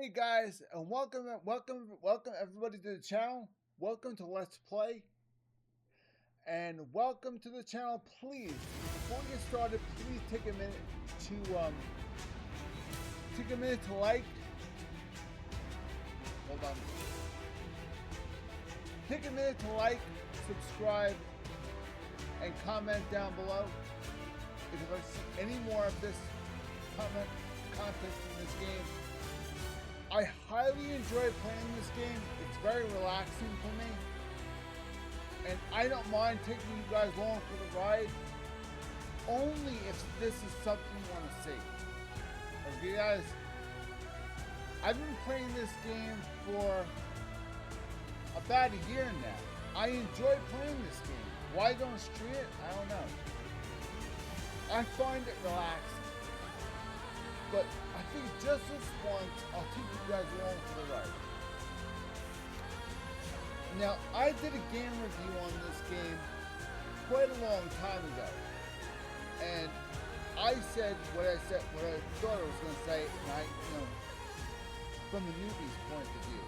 Hey guys, and welcome everybody to the channel. Welcome to Let's Play, and welcome to the channel. Please, before we get started, please take a minute to like. Hold on. Take a minute to like, subscribe, and comment down below if you'd like to see any more of this content in this game. I highly enjoy playing this game. It's very relaxing for me. And I don't mind taking you guys along for the ride. Only if this is something you want to see. Okay guys? I've been playing this game for about a year now. I enjoy playing this game. Why don't stream it? I don't know. I find it relaxing. But I think just this once, I'll take you guys along for the ride. Now, I did a game review on this game quite a long time ago. And I said what I thought I was going to say, and from the newbie's point of view.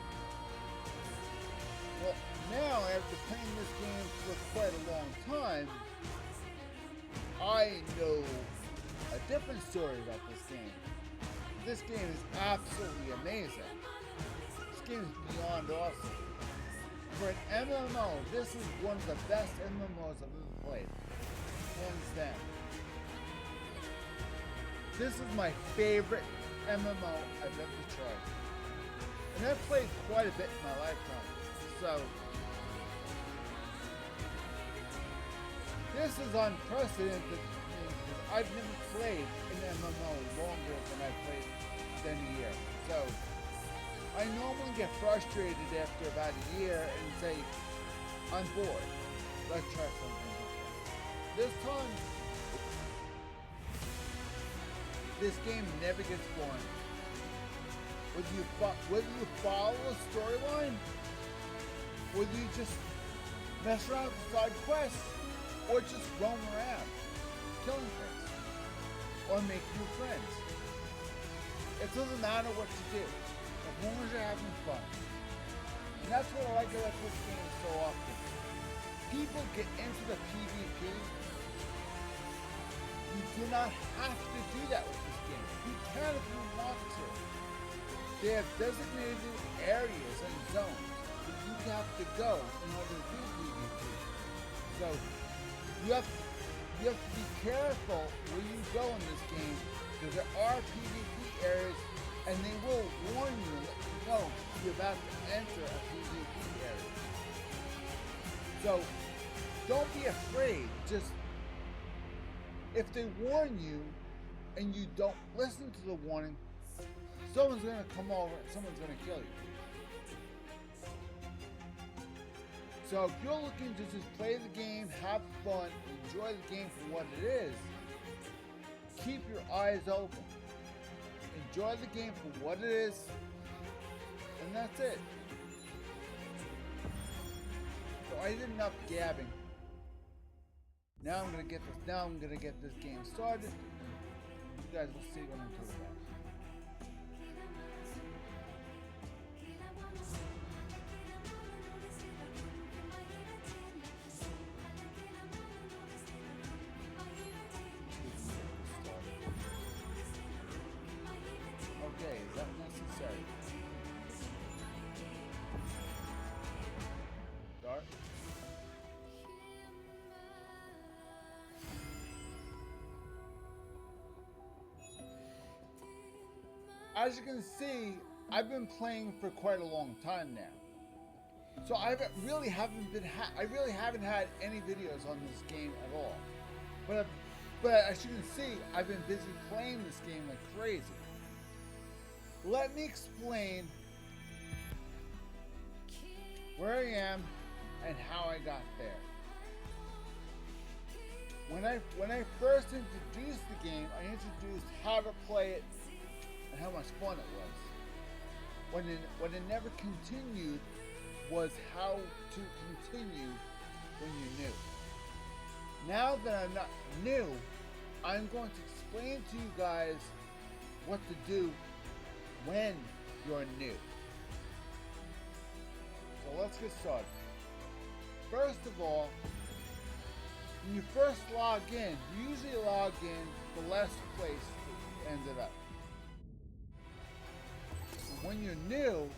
Well, now, after playing this game for quite a long time, I know a different story about this game. This game is absolutely amazing. This game is beyond awesome. For an MMO, this is one of the best MMOs I've ever played. Hands down. This is my favorite MMO I've ever tried. And I've played quite a bit in my lifetime. So, this is unprecedented. I've never played an MMO longer than I've played than a year. So, I normally get frustrated after about a year and say, I'm bored. Let's try something different. This time, this game never gets boring. Whether you follow a storyline, whether you just mess around with side quests, or just roam around, killing things, or make new friends. It doesn't matter what you do, as long as you're having fun. And that's what I like about this game so often. People get into the PvP. You do not have to do that with this game. You can if you want to. They have designated areas and zones that you have to go in order to do PvP. So you have to be careful where you go in this game, because there are PvP areas and they will warn you and let you know you're about to enter a PvP area. So don't be afraid. Just if they warn you and you don't listen to the warning, someone's going to come over and someone's going to kill you. So if you're looking to just play the game, have fun, enjoy the game for what it is, keep your eyes open. Enjoy the game for what it is, and that's it. So I did enough gabbing. Now I'm gonna get this game started. You guys will see what I'm talking about. Okay, is that necessary? Start. As you can see, I've been playing for quite a long time now. So I really haven't had any videos on this game at all. But as you can see, I've been busy playing this game like crazy. Let me explain where I am and how I got there. When I first introduced the game, I introduced how to play it and how much fun it was. What it never continued was how to continue when you're new. Now that I'm not new, I'm going to explain to you guys what to do when you're new. So let's get started. First of all, when you first log in, you usually log in the last place that you ended up. When you're new,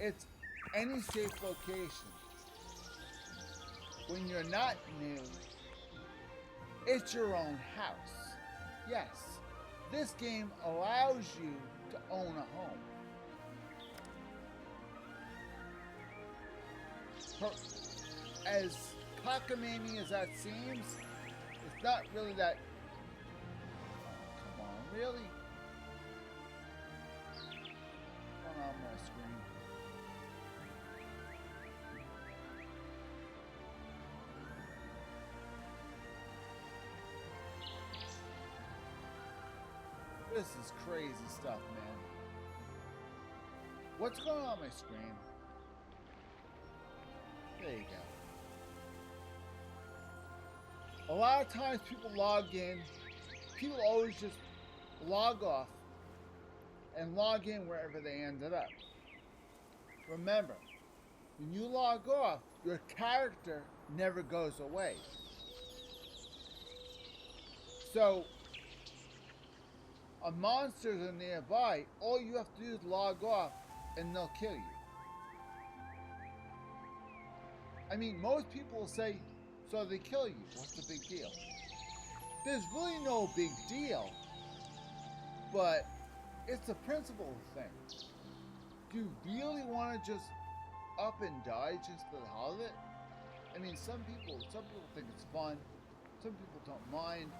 it's any safe location. When you're not new, it's your own house. Yes, this game allows you to own a home. As cockamamie as that seems, it's not really that. Oh, come on, really? What's going on my screen? This is crazy stuff, man. What's going on my screen? There you go. A lot of times people log in, people always just log off and log in wherever they ended up. Remember, when you log off, your character never goes away. So, if monsters are nearby, all you have to do is log off and they'll kill you. I mean, most people will say, so they kill you. What's the big deal? There's really no big deal, but it's a principle thing. Do you really want to just up and die just for the hell of it? I mean, some people think it's fun. Some people don't mind.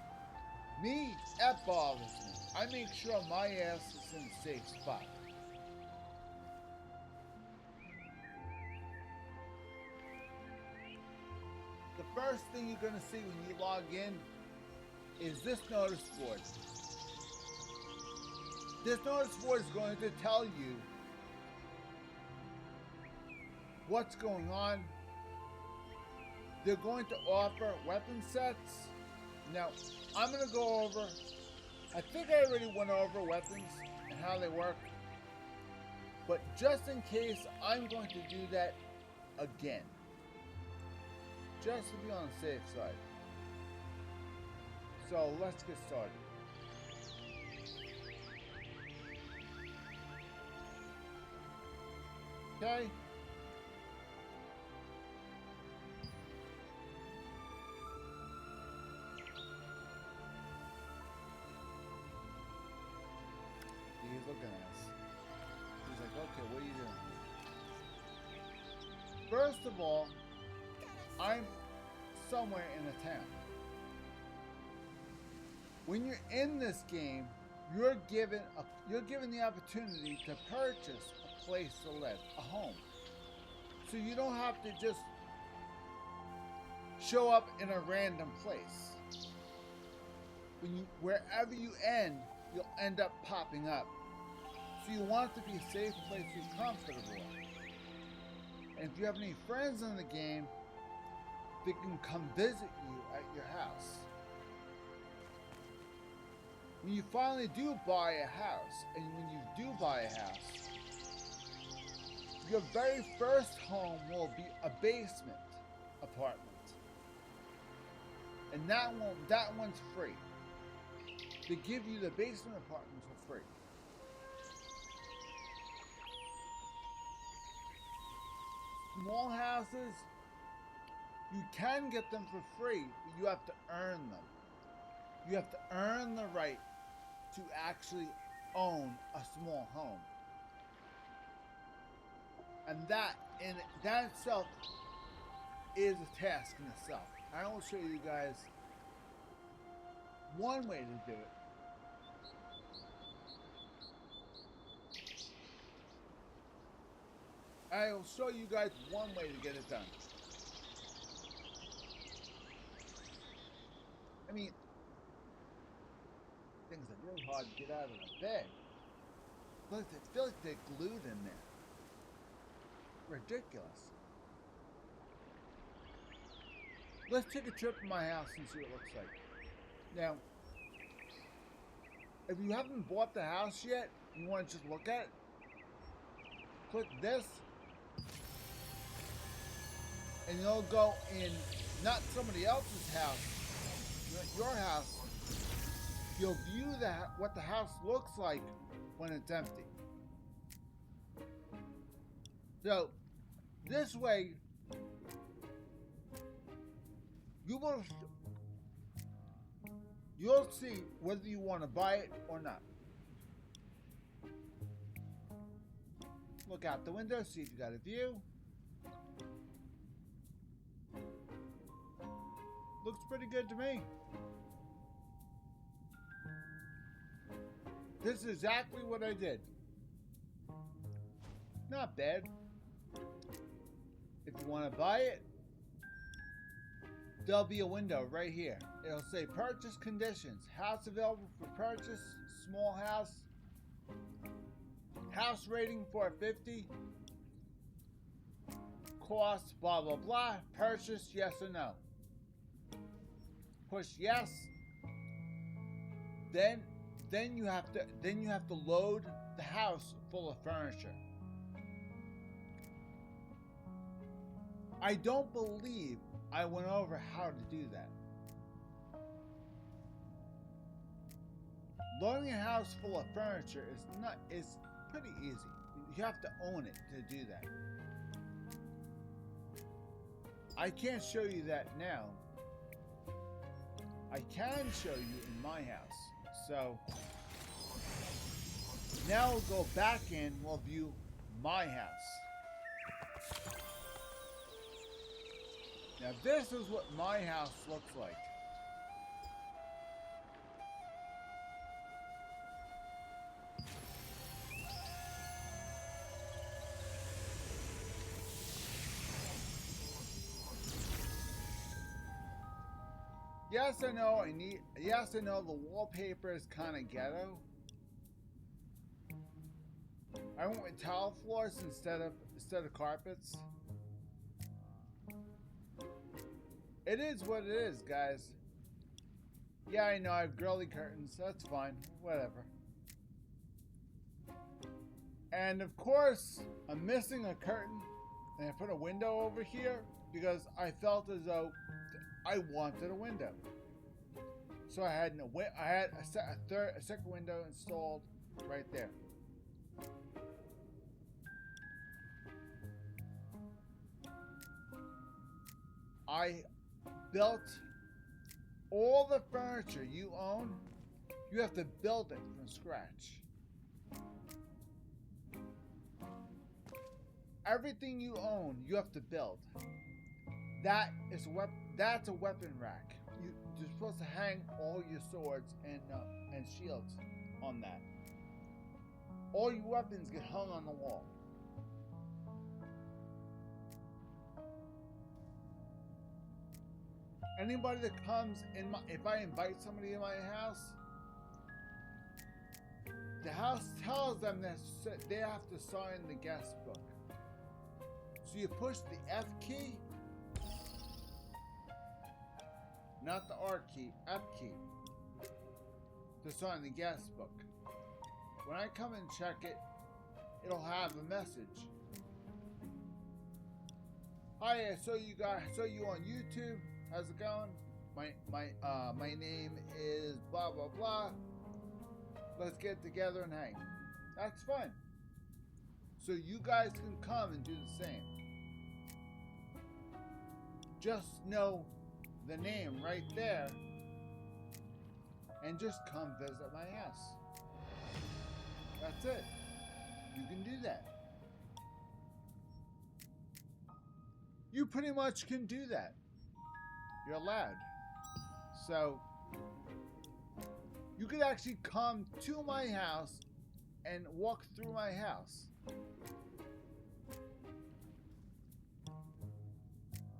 Me, that bothers me. I make sure my ass is in a safe spot. The first thing you're going to see when you log in is this notice board. This notice board is going to tell you what's going on. They're going to offer weapon sets. Now, I'm going to go over, I think I already went over weapons and how they work. But just in case, I'm going to do that again. Just to be on the safe side. So let's get started. Okay. He's looking at us. He's like, okay, what are you doing? First of all, I'm somewhere in a town. When you're in this game, you're given the opportunity to purchase a place to live, a home. So you don't have to just show up in a random place. Wherever you end, you'll end up popping up. So you want it to be a safe place to be comfortable. And if you have any friends in the game, they can come visit you at your house. When you finally do buy a house, and when you do buy a house, your very first home will be a basement apartment. And that one's free. They give you the basement apartment for free. Small houses, you can get them for free, but you have to earn them. You have to earn the right to actually own a small home. And that itself is a task in itself. I will show you guys one way to do it. I will show you guys one way to get it done. I mean, things are really hard to get out of the bed. But I feel like they're glued in there. Ridiculous. Let's take a trip to my house and see what it looks like. Now, if you haven't bought the house yet, You want to just look at it? Click this. And you'll go in not somebody else's house, not your house. You'll view what the house looks like when it's empty. So this way, you'll see whether you want to buy it or not. Look out the window, see if you got a view. Looks pretty good to me. This is exactly what I did. Not bad. If you want to buy it, there'll be a window right here. It'll say purchase conditions. House available for purchase. Small house. House rating 450. Cost blah blah blah. Purchase yes or no. Push yes. Then you have to load the house full of furniture. I don't believe I went over how to do that. Loading a house full of furniture is pretty easy. You have to own it to do that. I can't show you that now. I can show you in my house. So now we'll go back in, we'll view my house. Now this is what my house looks like. Yes, I know the wallpaper is kind of ghetto. I went with tile floors instead of carpets. It is what it is, guys. Yeah, I know I have girly curtains. That's fine. Whatever. And of course, I'm missing a curtain, and I put a window over here because I felt as though I wanted a window. So I had a second window installed right there. I built all the furniture you own. You have to build it from scratch. Everything you own, you have to build. That's a weapon rack. You're supposed to hang all your swords and shields on that. All your weapons get hung on the wall. Anybody that comes in if I invite somebody in my house, the house tells them that they have to sign the guest book. So you push the F key, not the R key, F key, to sign the guest book. When I come and check it, it'll have a message. Hi, I saw you on YouTube. How's it going? My name is blah blah blah. Let's get together and hang. That's fun. So you guys can come and do the same. Just know the name right there and just come visit my house. That's it. You can do that. You pretty much can do that. You're allowed. So you could actually come to my house and walk through my house.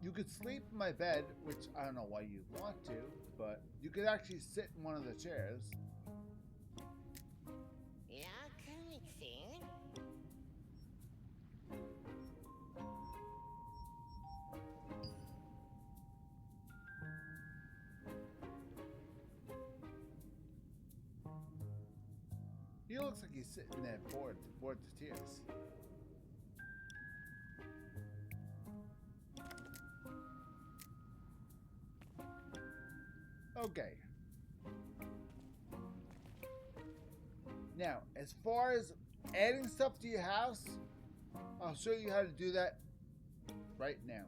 You could sleep in my bed, which I don't know why you'd want to, but you could actually sit in one of the chairs. Yeah, coming soon. He looks like he's sitting there bored to tears. Okay. Now, as far as adding stuff to your house, I'll show you how to do that right now.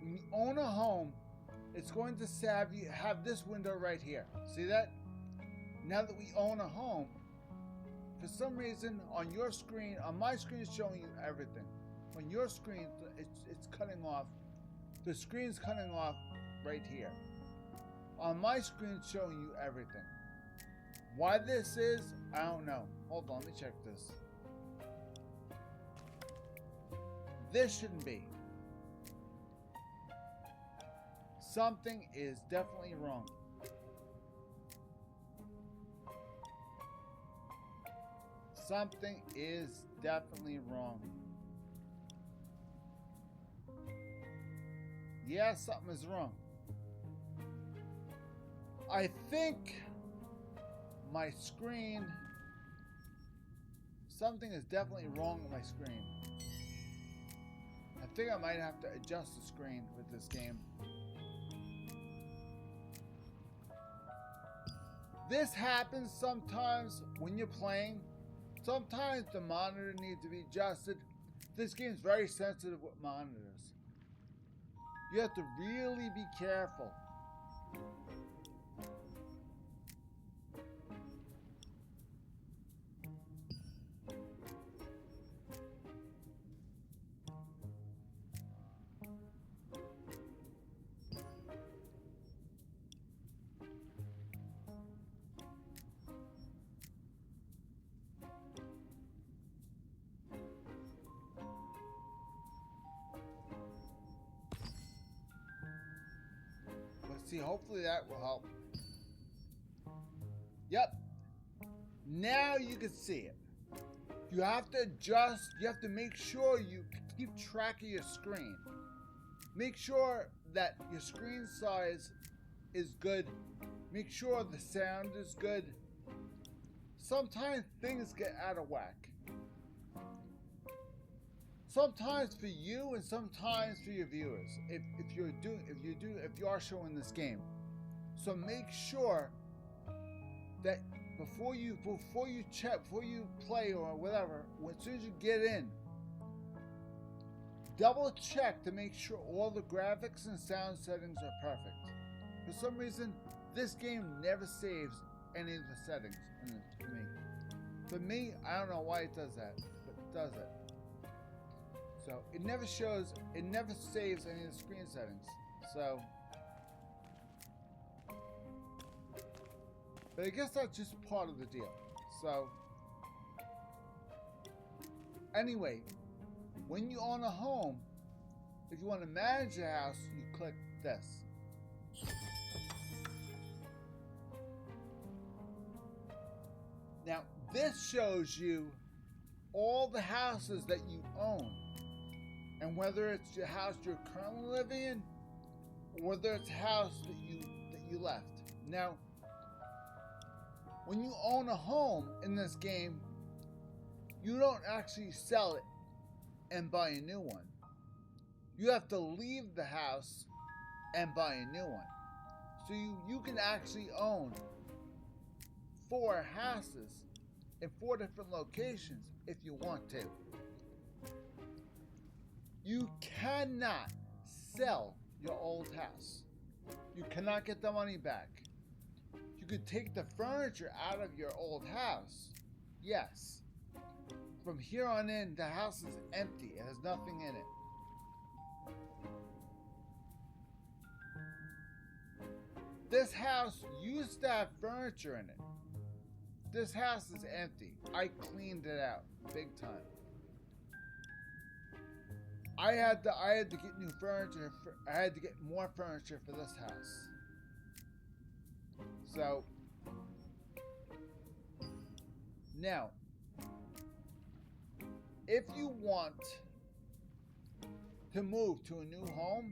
When you own a home, it's going to have this window right here. See that? Now that we own a home, for some reason on your screen, on my screen it's showing you everything. On your screen, it's cutting off. The screen's cutting off right here. On my screen, it's showing you everything. Why this is, I don't know. Hold on, let me check this. This shouldn't be. Something is definitely wrong. Something is definitely wrong. Yeah, something is wrong. I think my screen, something is definitely wrong with my screen. I think I might have to adjust the screen with this game. This happens sometimes when you're playing. Sometimes the monitor needs to be adjusted. This game's very sensitive with monitors. You have to really be careful. See, hopefully that will help. Yep. Now you can see it. You have to adjust. You have to make sure you keep track of your screen. Make sure that your screen size is good. Make sure the sound is good. Sometimes things get out of whack. Sometimes for you and sometimes for your viewers. If you are showing this game, so make sure that before you play or whatever, as soon as you get in, double check to make sure all the graphics and sound settings are perfect. For some reason, this game never saves any of the settings for me. For me, I don't know why it does that, but it does it. So it never shows, it never saves any of the screen settings. So, but I guess that's just part of the deal. So, anyway, when you own a home, if you want to manage the house, you click this. Now, this shows you all the houses that you own. And whether it's your house you're currently living in, or whether it's a house that you left. Now, when you own a home in this game, you don't actually sell it and buy a new one. You have to leave the house and buy a new one. So you can actually own 4 houses in 4 different locations if you want to. You cannot sell your old house. You cannot get the money back. You could take the furniture out of your old house. Yes. From here on in, the house is empty. It has nothing in it. This house used to have furniture in it. This house is empty. I cleaned it out big time. I had to get new furniture. I had to get more furniture for this house. So now, if you want to move to a new home,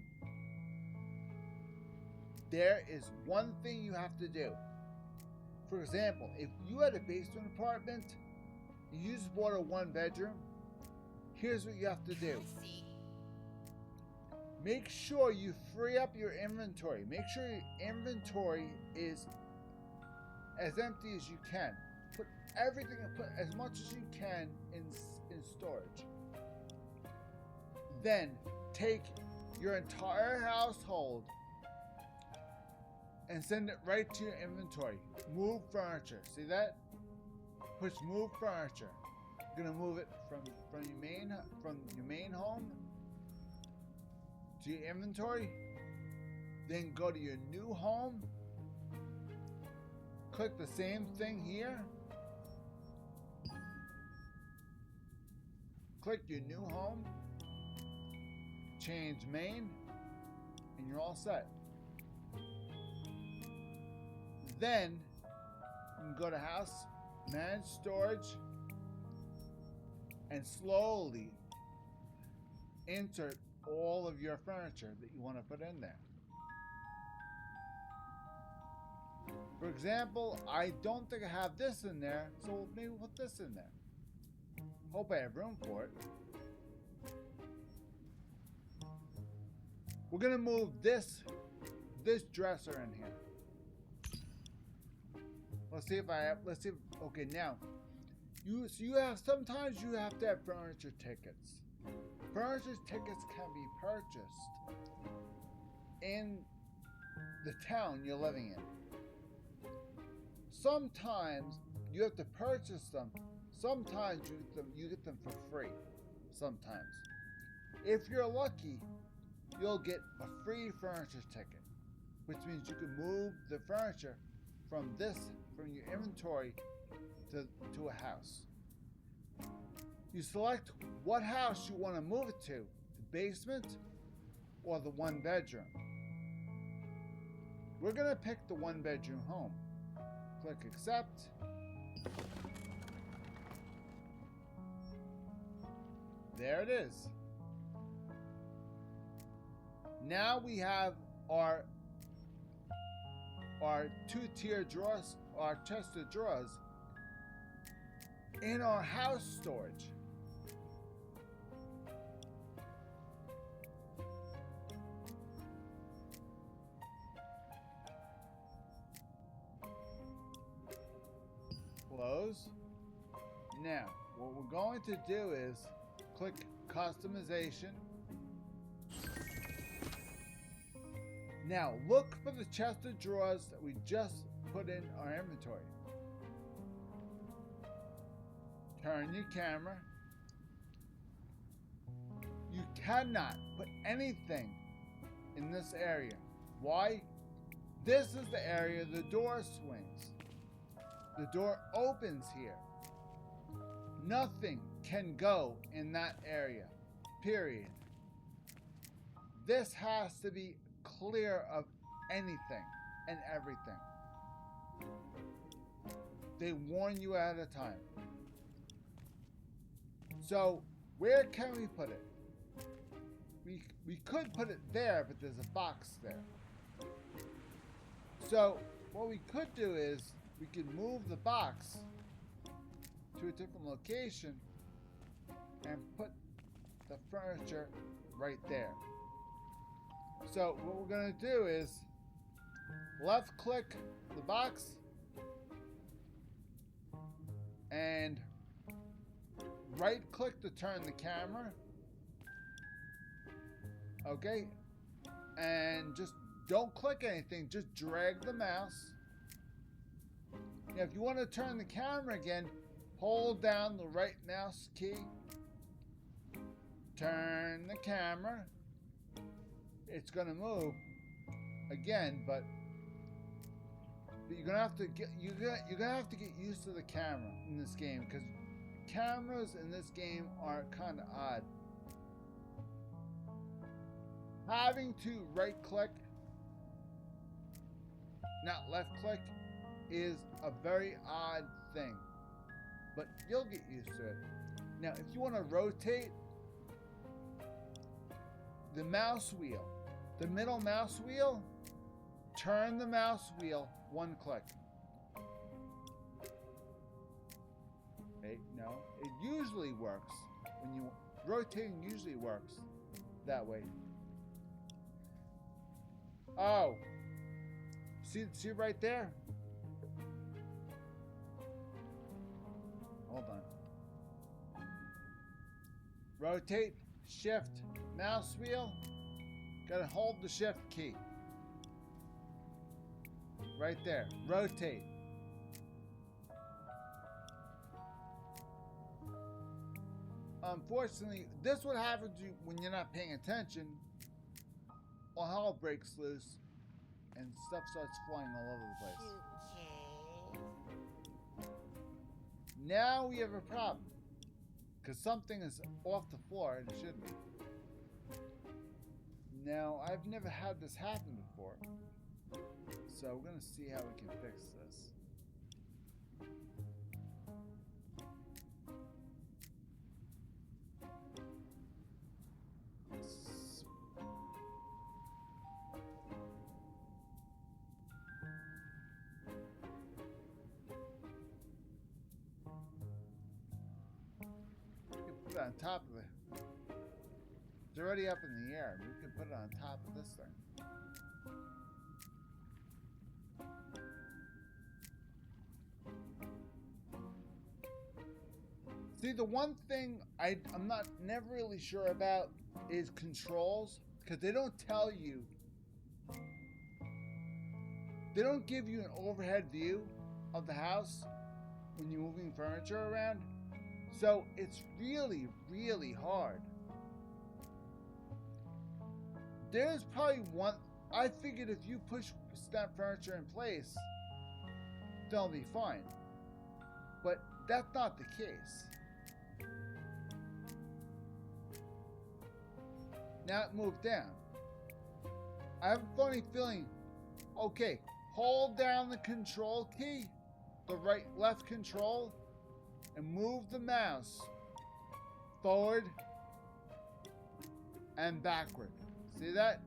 there is one thing you have to do. For example, if you had a basement apartment, you just bought a 1-bedroom, here's what you have to do. I see. Make sure you free up your inventory. Make sure your inventory is as empty as you can. Put everything, put as much as you can in storage. Then take your entire household and send it right to your inventory. Move furniture. See that? Push move furniture. You're gonna move it from your main home to your inventory. Then go to your new home. Click the same thing here. Click your new home. Change main, and you're all set. Then you can go to house, manage storage, and slowly insert all of your furniture that you want to put in there. For example, I don't think I have this in there, so maybe we'll put this in there. Hope I have room for it. We're gonna move this dresser in here. Let's see if I have. Let's see. Okay, now you have, sometimes you have to have furniture tickets. Furniture tickets can be purchased in the town you're living in. Sometimes you have to purchase them. Sometimes you get them for free. Sometimes, if you're lucky, you'll get a free furniture ticket, which means you can move the furniture from your inventory to a house. You select what house you want to move it to, the basement or the 1-bedroom. We're gonna pick the 1-bedroom home. Click accept. There it is. Now we have our 2-tier drawers, our chest of drawers in our house storage. Close. Now, what we're going to do is click customization. Now, look for the chest of drawers that we just put in our inventory. Turn your camera. You cannot put anything in this area. Why? This is the area the door swings. The door opens here. Nothing can go in that area, period. This has to be clear of anything and everything. They warn you ahead of time. So, where can we put it? We could put it there, but there's a box there. So, what we could do is, we could move the box to a different location and put the furniture right there. So what we're going to do is left click the box and right click to turn the camera. Okay, and just don't click anything, just drag the mouse. Now, if you want to turn the camera again, hold down the right mouse key, turn the camera. It's going to move again, but you're gonna have to get used to the camera in this game, because cameras in this game are kind of odd. Having to right click, not left click, is a very odd thing, but you'll get used to it. Now, if you want to rotate the mouse wheel, the middle mouse wheel, turn the mouse wheel one click. Okay, no, it usually works when you rotating usually works that way. Oh, see right there. Hold on. Rotate, shift, mouse wheel. Gotta hold the shift key. Right there. Rotate. Unfortunately, this is what happens when you're not paying attention. All hell breaks loose and stuff starts flying all over the place. Suitcase. Now we have a problem. Because something is off the floor and it shouldn't be. Now, I've never had this happen before. So we're going to see how we can fix this. Put it on top of it. It's already up in the air. We can put it on top of this thing. See, the one thing I'm never really sure about is controls, because they don't tell you. They don't give you an overhead view of the house when you're moving furniture around. So it's really, really hard. There's probably one. I figured if you push that furniture in place, they'll be fine. But that's not the case. Now it moved down. I have a funny feeling. Okay, hold down the control key, the left control, and move the mouse forward and backward. See that?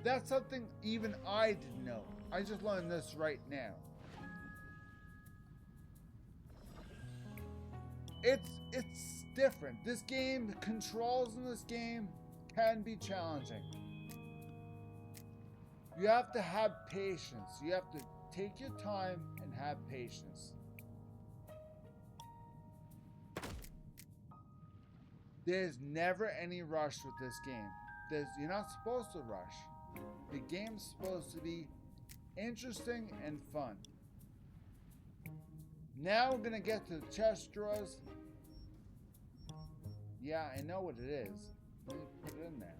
That's something even I didn't know. I just learned this right now. It's different. This game, the controls in this game can be challenging. You have to have patience. You have to take your time and have patience. There's never any rush with this game. You're not supposed to rush. The game's supposed to be interesting and fun. Now we're going to get to the chest drawers. Yeah, I know what it is. Let me put it in there.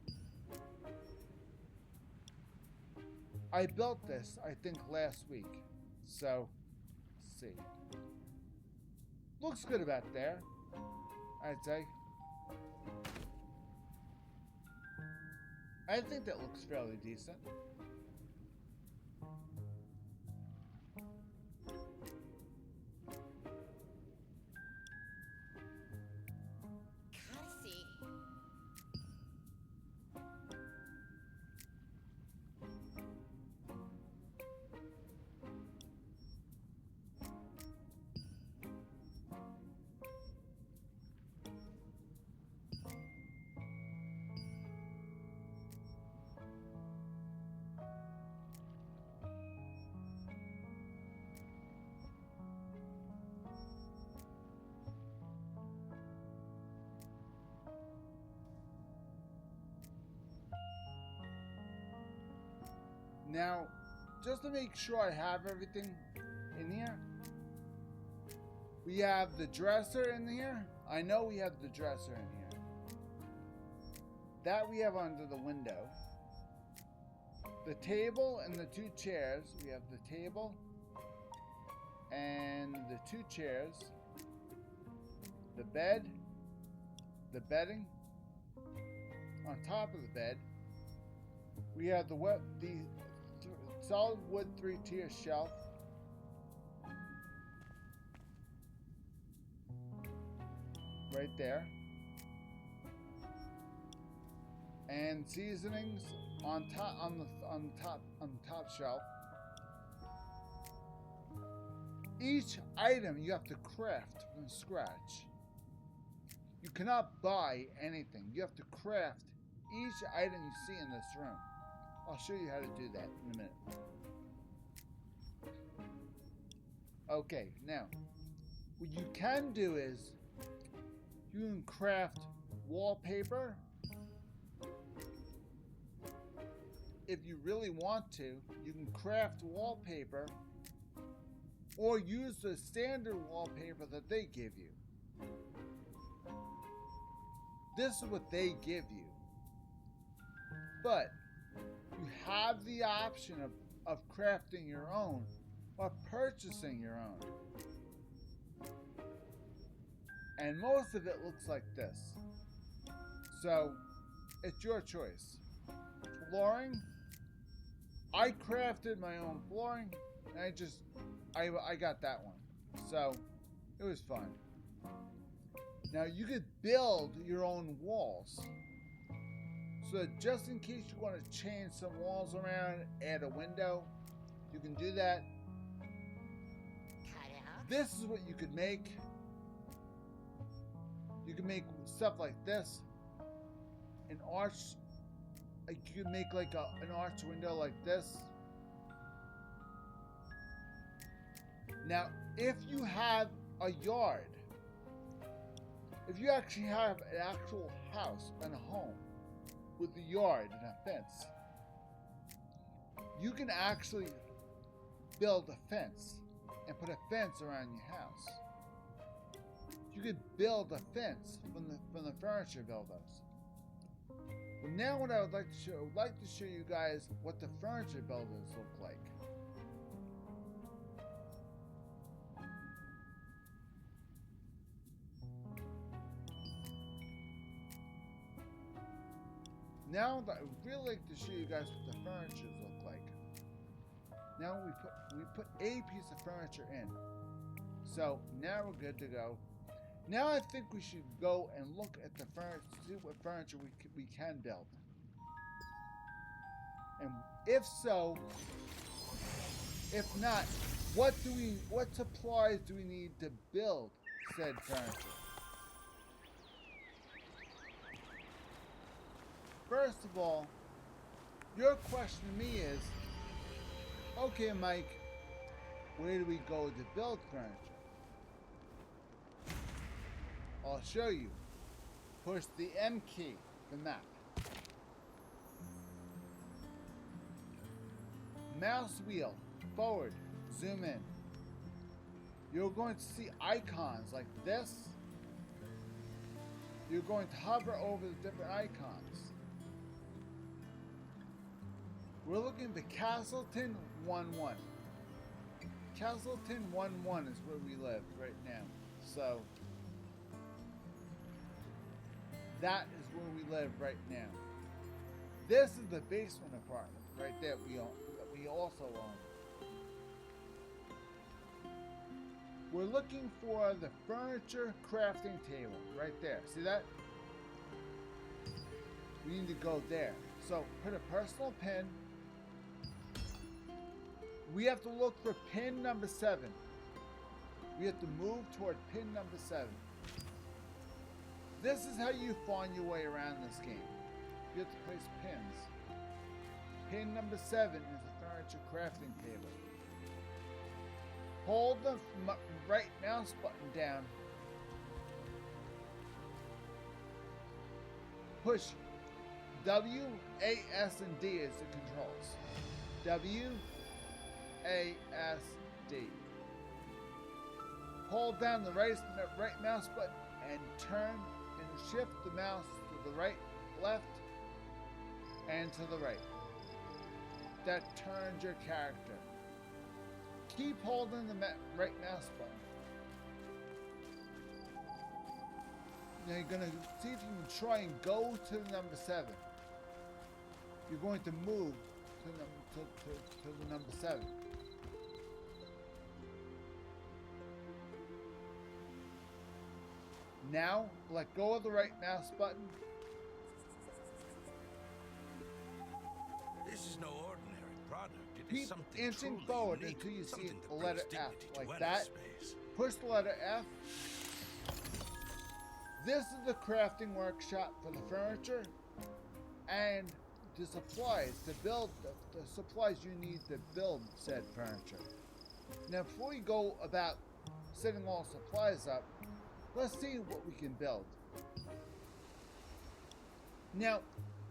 I built this, I think, last week. So, let's see. Looks good about there, I'd say. I think that looks fairly decent. Cassie. Now, just to make sure I have everything in here, we have the dresser in here. I know we have the dresser in here. That we have under the window. The table and the two chairs. We have the table and the two chairs. The bed. The bedding. On top of the bed, we have the solid wood 3-tier shelf. Right there. And seasonings on top shelf. Each item you have to craft from scratch. You cannot buy anything. You have to craft each item you see in this room. I'll show you how to do that in a minute. Okay, now, what you can do is you can craft wallpaper. If you really want to, you can craft wallpaper or use the standard wallpaper that they give you. This is what they give you. But you have the option of crafting your own or purchasing your own. And most of it looks like this. So, it's your choice. Flooring. I crafted my own flooring, and I got that one. So, it was fun. Now, you could build your own walls. So that just in case you want to change some walls around, add a window, you can do that. Cut out. This is what you could make. You can make stuff like this. An arch. Like you could make like an arch window like this. Now, if you have a yard, if you actually have an actual house and a home with a yard and a fence, you can actually build a fence and put a fence around your house. You could build a fence from the furniture builders. But now what I would like to show you guys what the furniture builders look like. Now I would really like to show you guys what the furnitures look like. Now we put a piece of furniture in. So now we're good to go. Now I think we should go and look at the furniture, see what furniture we can build. And if so, if not, what supplies do we need to build said furniture? First of all, your question to me is, okay, Mike, where do we go to build furniture? I'll show you. Push the M key, the map. Mouse wheel, forward, zoom in. You're going to see icons like this. You're going to hover over the different icons. We're looking for Castleton 1-1. Castleton 1-1 is where we live right now. So that is where we live right now. This is the basement apartment right there we also own. We're looking for the furniture crafting table right there. See that? We need to go there. So put a personal pin. We have to look for pin number 7. We have to move toward pin number 7. This is how you find your way around this game. You have to place pins. Pin number 7 is the furniture crafting table. Hold the right mouse button down. Push W, A, S, and D as the controls. W, A, S, D. Hold down the right mouse button and turn and shift the mouse to the right, left, and to the right. That turns your character. Keep holding the right mouse button. Now you're going to see if you can try and go to the number 7. You're going to move to the number 7. Now, let go of the right mouse button. This is no ordinary product. It Keep something inching truly forward unique, until you see something the that letter brings F, dignity to like any that. space. Push the letter F. This is the crafting workshop for the furniture and the supplies to build the supplies you need to build said furniture. Now, before we go about setting all supplies up, let's see what we can build. Now,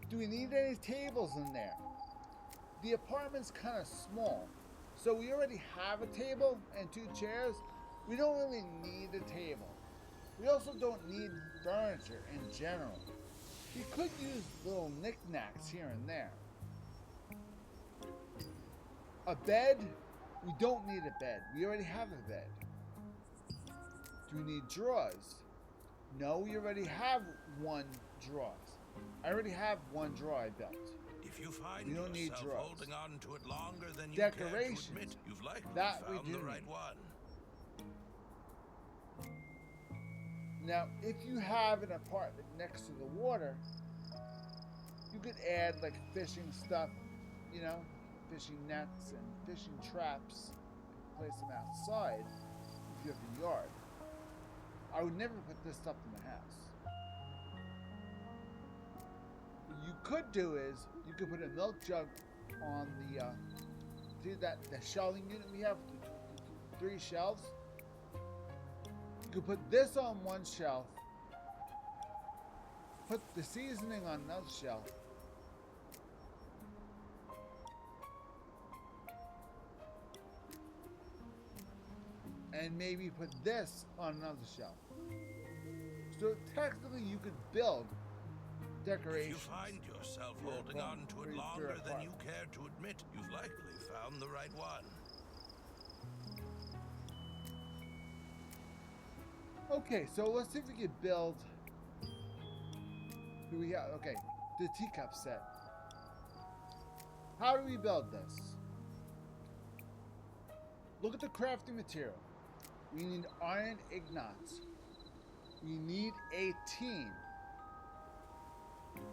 do we need any tables in there? The apartment's kind of small, so we already have a table and 2 chairs. We don't really need a table. We also don't need furniture in general. We could use little knickknacks here and there. A bed? We don't need a bed. We already have a bed. Do we need drawers? No, we already have 1 drawer. I already have 1 drawer I built. If you find We don't need yourself drawers. holding on to it longer than you care to Decorations. admit, you've likely That we found do the right need. one. Now, if you have an apartment next to the water, you could add like fishing stuff, you know, fishing nets and fishing traps. Place them outside if you have a yard. I would never put this stuff in the house. What you could do is you could put a milk jug on the see that the shelving unit we have, the 3 shelves. You could put this on 1 shelf, put the seasoning on another shelf, and maybe put this on another shelf. So technically you could build If decorations. you find yourself for your holding on apartment, to for it your longer than you apartment. care to admit, you've likely found the right one. Okay, so let's see if we can build. Do we have? Okay, the teacup set. How do we build this? Look at the crafting material. We need iron ingots. We need 18.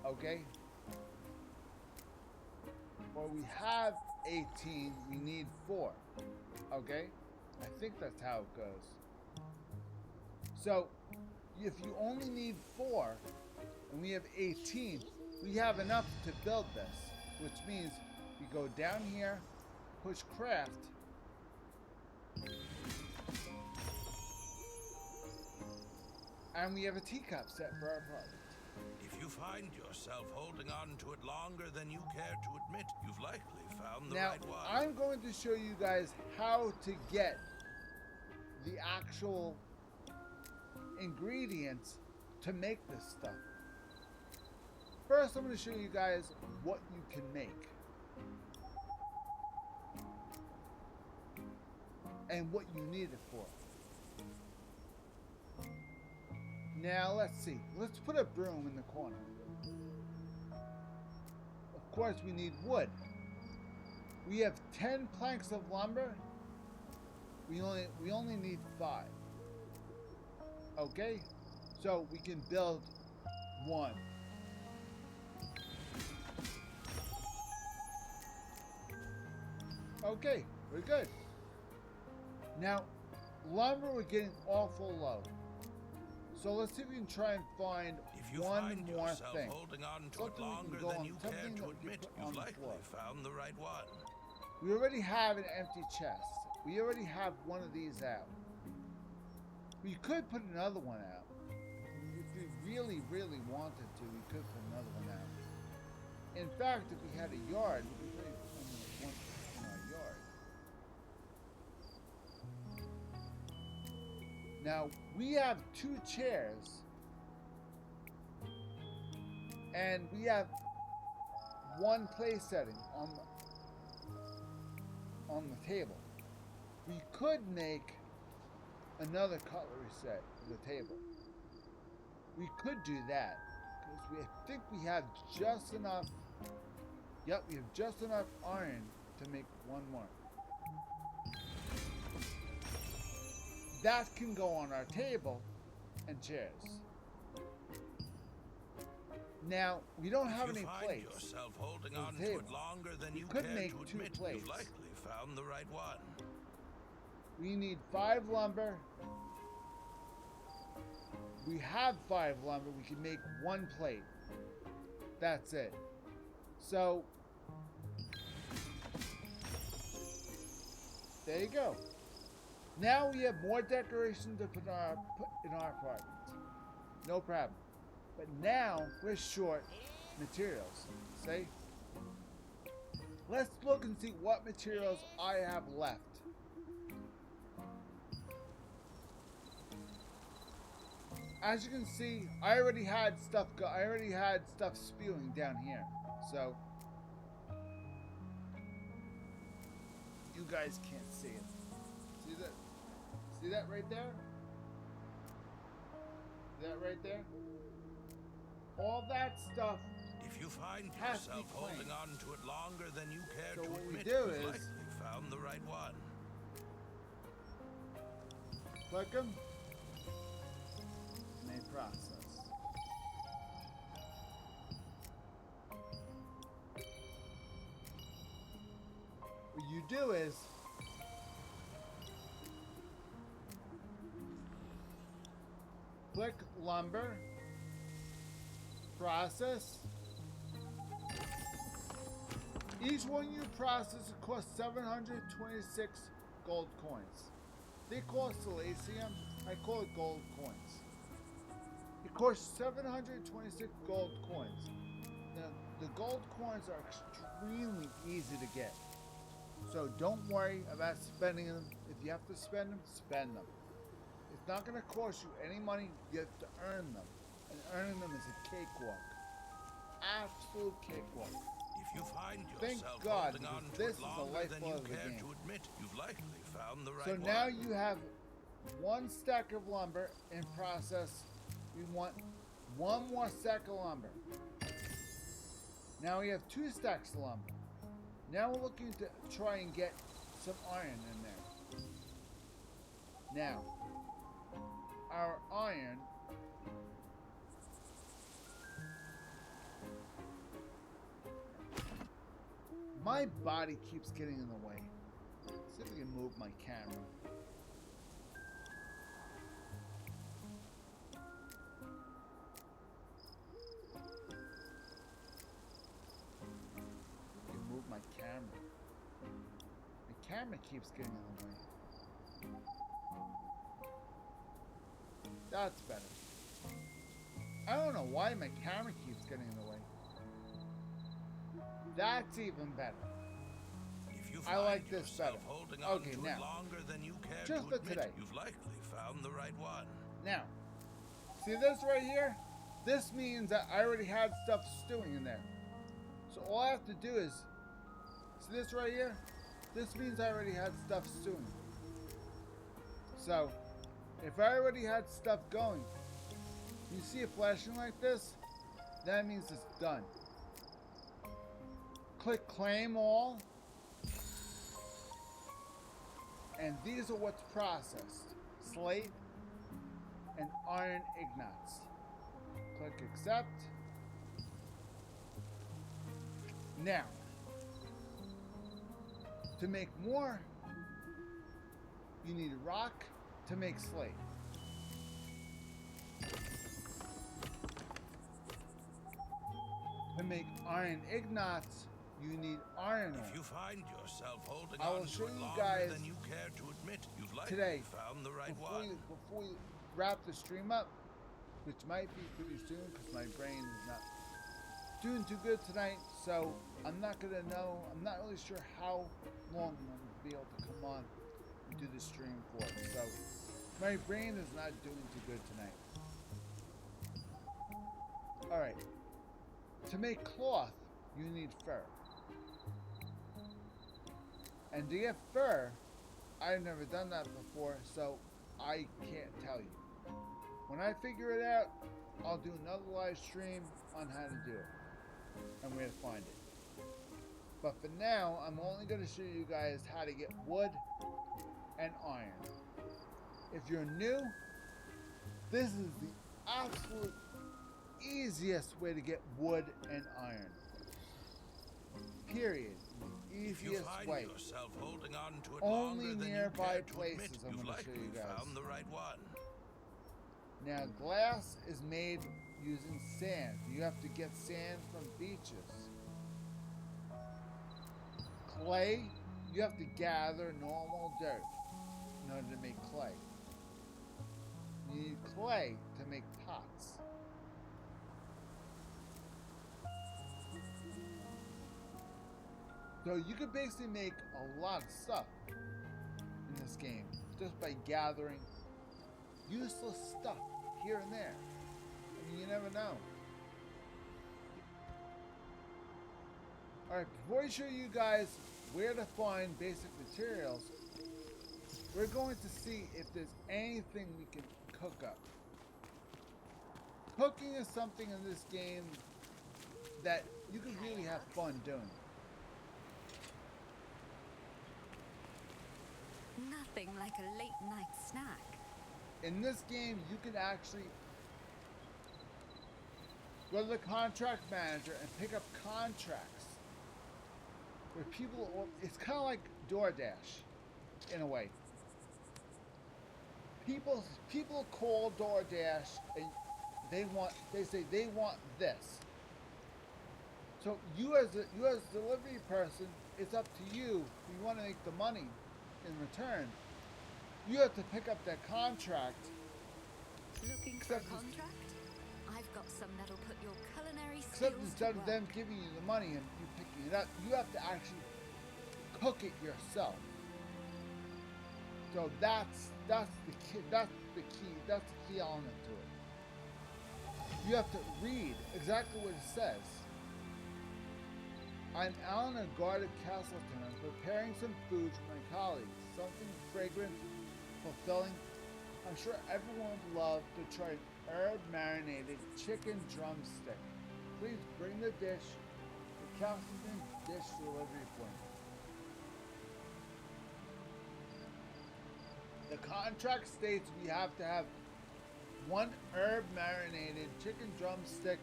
Okay? Or we have 18, we need 4. Okay? I think that's how it goes. So, if you only need 4, and we have 18, we have enough to build this. Which means we go down here, push craft, and we have a teacup set for our product. If you find yourself holding on to it longer than you care to admit, you've likely found the Now, right one. I'm going to show you guys how to get the actual ingredients to make this stuff. First, I'm going to show you guys what you can make. And what you need it for. Now, let's see. Let's put a broom in the corner. Of course, we need wood. We have 10 planks of lumber. We only need 5. Okay? So we can build 1. Okay, we're good. Now, lumber we're getting awful low. So let's see if we can try and find If you one find more yourself thing. holding on to it Something we can longer go than on- you care something to that we can admit, put on you've the likely floor. found the right one. We already have an empty chest. We already have one of these out. We could put another one out. If we really, really wanted to, we could put another one out. In fact, if we had a yard, we could put one in our yard. Now, we have 2 chairs. And we have 1 place setting on the table. We could make another cutlery set for the table. We could do that because I think we have just enough. Yep, we have just enough iron to make 1 more. That can go on our table and chairs. Now, we don't have If any you find plates. yourself holding for the on to table. it longer than We you could care make to 2 admit, plates. you've likely found the right one. We need 5 lumber. We have 5 lumber. We can make 1 plate. That's it. So, there you go. Now we have more decoration to put in our apartment. No problem. But now we're short materials. See? Let's look and see what materials I have left. As you can see, I already had stuff spewing down here. So you guys can't see it. See that? See that right there? See that right there? All that stuff. If you find Has to be yourself holding claimed. on to it longer than you care So to what we admit, do you've is- likely found the right one. Click them. And they process. What you do is click lumber, process. Each one you process costs 726 gold coins. They call it Silesium. I call it gold coins. It costs 726 gold coins. Now, the gold coins are extremely easy to get. So don't worry about spending them. If you have to spend them, spend them. It's not going to cost you any money. You have to earn them. And earning them is a cakewalk. Absolute cakewalk. If you find Thank yourself God, holding on because to this it is the longer than you lifeblood of the care game. to admit, you've likely found the right So one. now you have 1 stack of lumber in process. We want 1 more stack of lumber. Now we have 2 stacks of lumber. Now we're looking to try and get some iron in there. Now, our iron my body keeps getting in the way. See if we can move my camera. You can move my camera. The camera keeps getting in the way. That's better. I don't know why my camera keeps getting in the way. That's even better. If you I find like this yourself better. holding on Okay, to now, it longer than you care just to for admit, today. you've likely found the right one. Now, see this right here? This means that I already had stuff stewing in there. So all I have to do is, see this right here? This means I already had stuff stewing. So, if I already had stuff going, you see it flashing like this? That means it's done. Click claim all. And these are what's processed. Slate and iron ignites. Click accept. Now, to make more, you need rock to make slate. To make iron ignites, you need iron ore. If you find yourself holding I will on show to it you longer guys than you care to admit, you've likely today, found the right before one. before we wrap the stream up, which might be pretty soon because my brain is not doing too good tonight, so I'm not gonna know. I'm not really sure how long I'm gonna be able to come on and do the stream for. So my brain is not doing too good tonight. All right. To make cloth, you need fur. And to get fur, I've never done that before, so I can't tell you. When I figure it out, I'll do another live stream on how to do it and where to find it. But for now, I'm only going to show you guys how to get wood and iron. If you're new, this is the absolute easiest way to get wood and iron. Period. The If you easiest find way. yourself holding on to it Only longer than you nearby care to places admit, I'm you've gonna show you likely guys. found the right one. Now, glass is made using sand. You have to get sand from beaches. Clay, you have to gather normal dirt in order to make clay. You need clay to make pots. So you can basically make a lot of stuff in this game just by gathering useless stuff here and there. I mean, you never know. Alright, before I show you guys where to find basic materials, we're going to see if there's anything we can cook up. Cooking is something in this game that you can really have fun doing. Nothing like a late night snack. In this game, you can actually go to the contract manager and pick up contracts where people, it's kind of like DoorDash in a way. People call DoorDash and they say they want this. So you as a delivery person, it's up to you if you want to make the money in return. You have to pick up that contract. Looking for a contract? I've got some that'll put your culinary skills Except to instead of work. them giving you the money and you picking it up, you have to actually cook it yourself. So that's the key element to it. You have to read exactly what it says. I'm Alan, a guard at Castleton. I'm preparing some food for my colleagues. Something fragrant, fulfilling. I'm sure everyone would love to try an herb-marinated chicken drumstick. Please bring the dish to Castleton Dish Delivery Point. The contract states we have to have one herb-marinated chicken drumstick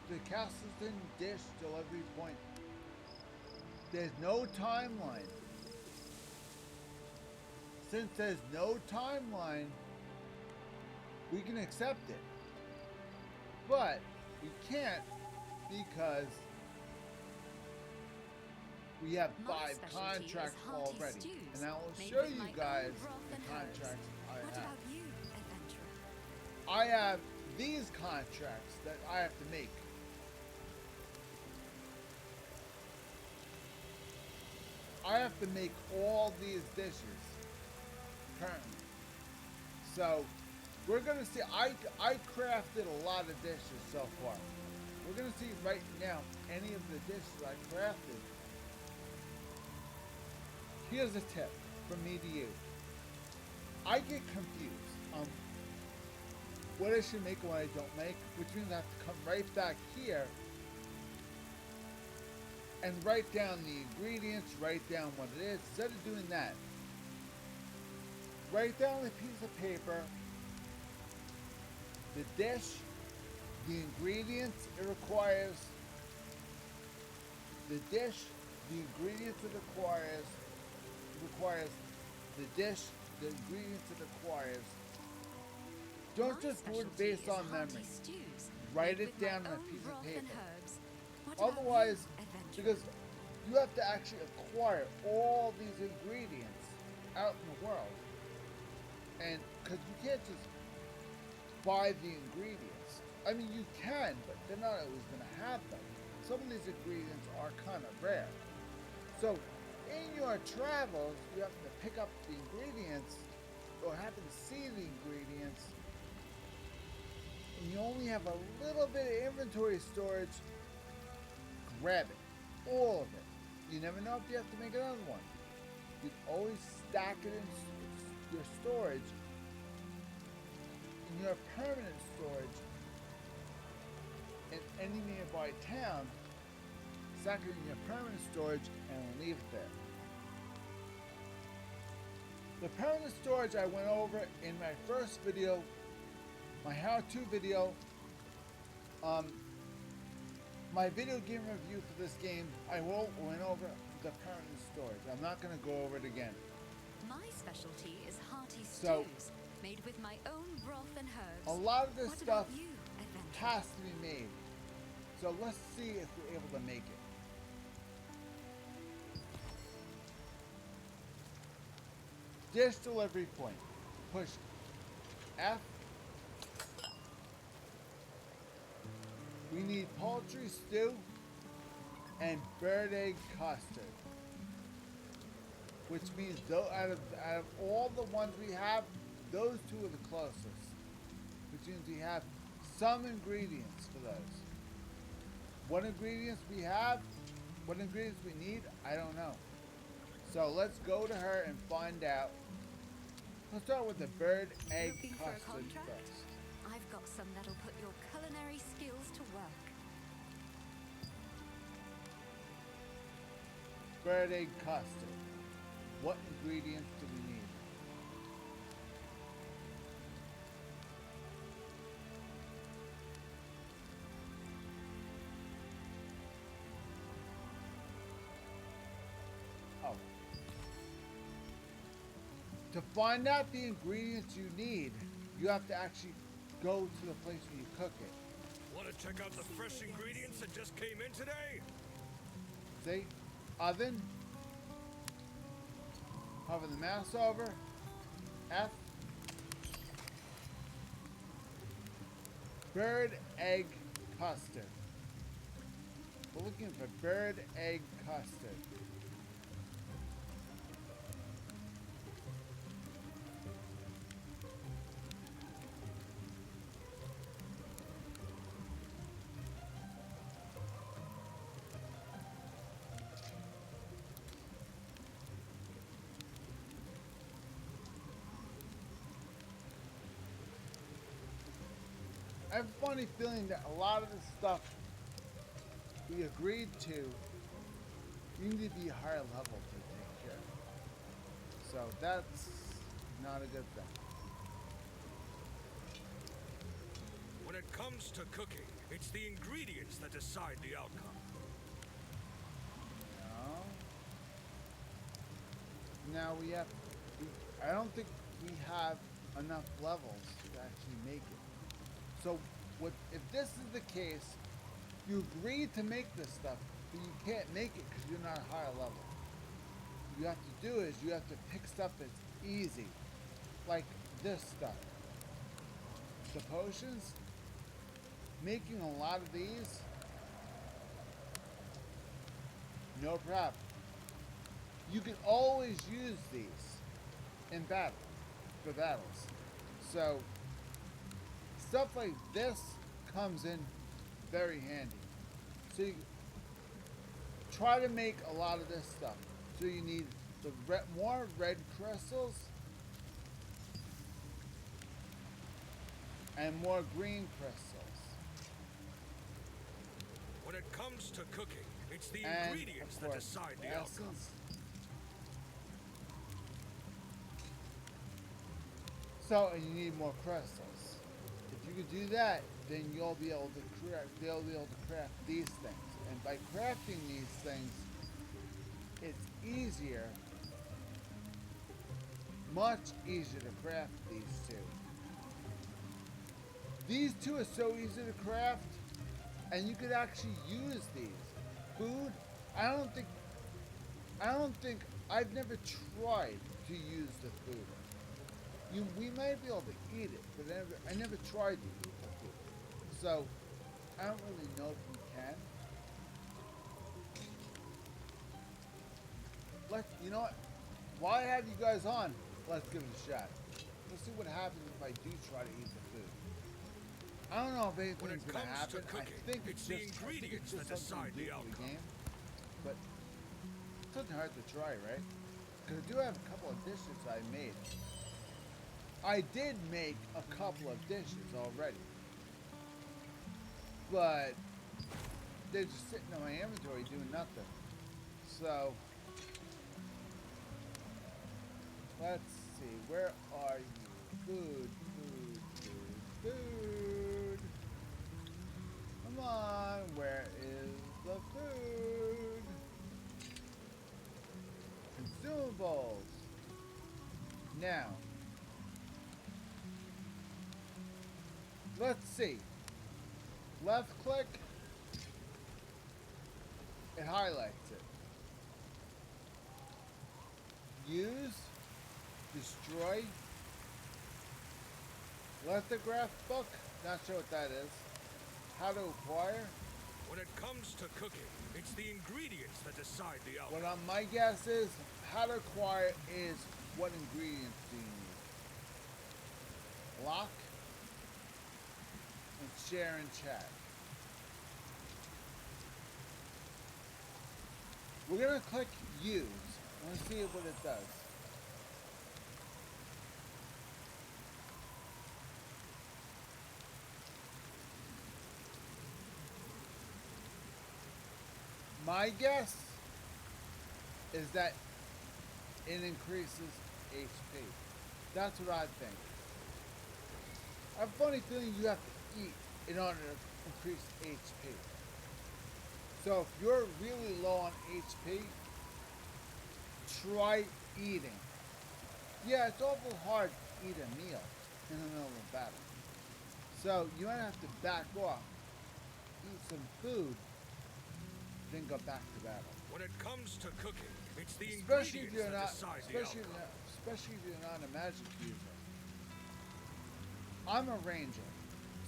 to Castleton Dish Delivery Point. There's no timeline. Since there's no timeline, we can accept it. But we can't because we have My 5 specialty is contracts hearty already. stews, And I will made show with you my guys own broth the and contracts herbs. I What have. about you, adventurer? I have these contracts that I have to make. I have to make all these dishes currently. So we're gonna see. I crafted a lot of dishes so far. We're gonna see right now any of the dishes I crafted. Here's a tip from me to you. I get confused on what I should make and what I don't make, which means I have to come right back here and write down the ingredients, write down what it is. Instead of doing that, write down on a piece of paper the dish, the ingredients it requires, the dish, the ingredients it requires, the dish, the ingredients it requires. Don't My just do it specialty based is on hearty memory. stews, Write made it with my down on a own piece of broth and paper. herbs. What about Otherwise, you, adventurer? because you have to actually acquire all these ingredients out in the world. And because you can't just buy the ingredients. I mean, you can, but they're not always going to have them. Some of these ingredients are kind of rare. So, in your travels, you have to pick up the ingredients or happen to see the ingredients. And you only have a little bit of inventory storage. Grab it. All of it. You never know if you have to make another one. You always stack it in your storage, in your permanent storage, in any nearby town. Stack it in your permanent storage and leave it there. The permanent storage I went over in my first video, my how-to video My video game review for this game, I went over the current stories. I'm not going to go over it again. My specialty is hearty So- stews, made with my own broth and herbs. A lot of this What stuff about you, adventurer? has to be made. So let's see if we're able to make it. Dish delivery point. Push F. We need poultry stew and bird egg custard. Which means out of all the ones we have, those two are the closest. Which means we have some ingredients for those. What ingredients we have, what ingredients we need, I don't know. So let's go to her and find out. Let's start with the bird egg Looking for a custard contract? first. I've got some that'll put your culinary skills to work. Bird egg custard. What ingredients do we need? Oh. To find out the ingredients you need, you have to actually go to the place where you cook it. Want to check out the fresh ingredients that just came in today? See? Oven. Hover the mouse over. F. Bird egg custard. We're looking for bird egg custard. I have a funny feeling that a lot of the stuff we agreed to, you need to be a higher level to take care of. So that's not a good thing. When it comes to cooking, it's the ingredients that decide the outcome. No. Now we have, I don't think we have enough levels to actually make it. So, if this is the case, you agreed to make this stuff, but you can't make it because you're not a higher level. What you have to do is you have to pick stuff that's easy, like this stuff. The potions, making a lot of these, no problem. You can always use these in battle, for battles. So, stuff like this comes in very handy. So you try to make a lot of this stuff. So you need the more red crystals and more green crystals. When it comes to cooking, it's the And ingredients of that course, decide the outcome. essence. So, and you need more crystals. If you could do that, then you'll be able to craft. They'll be able to craft these things, and by crafting these things, it's easier, much easier to craft these two. These two are so easy to craft, and you could actually use these. Food, I don't think I've never tried to use the food. We might be able to eat it, but I never tried to eat the food. So, I don't really know if we can. You know what? While I have you guys on, let's give it a shot. Let's see what happens if I do try to eat the food. I don't know if anything's gonna happen. Cooking, I think it's the ingredients that decide the outcome. Game, but it doesn't hurt to try, right? Because I do have a couple of dishes I made. I did make a couple of dishes already, but they're just sitting in my inventory doing nothing. So, let's see, where are you? Food, food, food, food. on, where is the food? Consumables. Now, let's see. Left click, it highlights it. Use, destroy, lithograph book, not sure what that is. How to acquire. When it comes to cooking, it's the ingredients that decide the outcome. What my guess is, how to acquire is what ingredients do you need. Lock and share in chat. We're gonna click use. I want to see what it does. My guess is that it increases HP. That's what I think. I have a funny feeling you have to eat in order to increase HP. So if you're really low on HP, try eating. Yeah, it's awful hard to eat a meal in the middle of a battle. So you might have to back off, eat some food, then go back to battle. When it comes to cooking, it's the Especially if ingredients you're that not, decide the outcome. especially if you're not a magic user. I'm a ranger,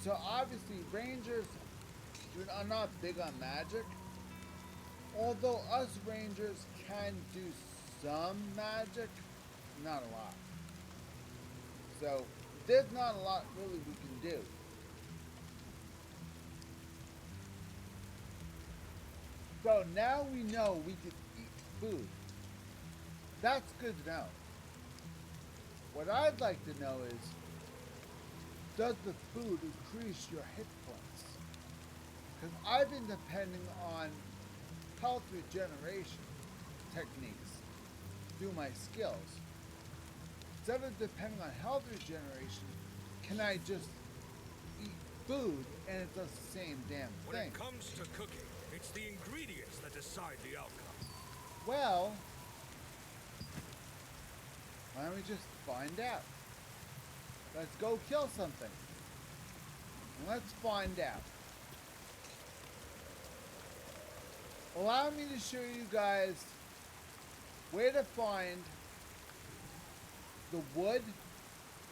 so obviously rangers are not big on magic. Although us rangers can do some magic, not a lot. So there's not a lot really we can do. So now we know we can eat food. That's good to know. What I'd like to know is, does the food increase your hit points? Because I've been depending on health regeneration techniques through my skills. Instead of depending on health regeneration, can I just eat food and it does the same damn When thing? it comes to cooking, it's the ingredients that decide the outcome. Well, why don't we just find out? Let's go kill something. And let's find out. Allow me to show you guys where to find the wood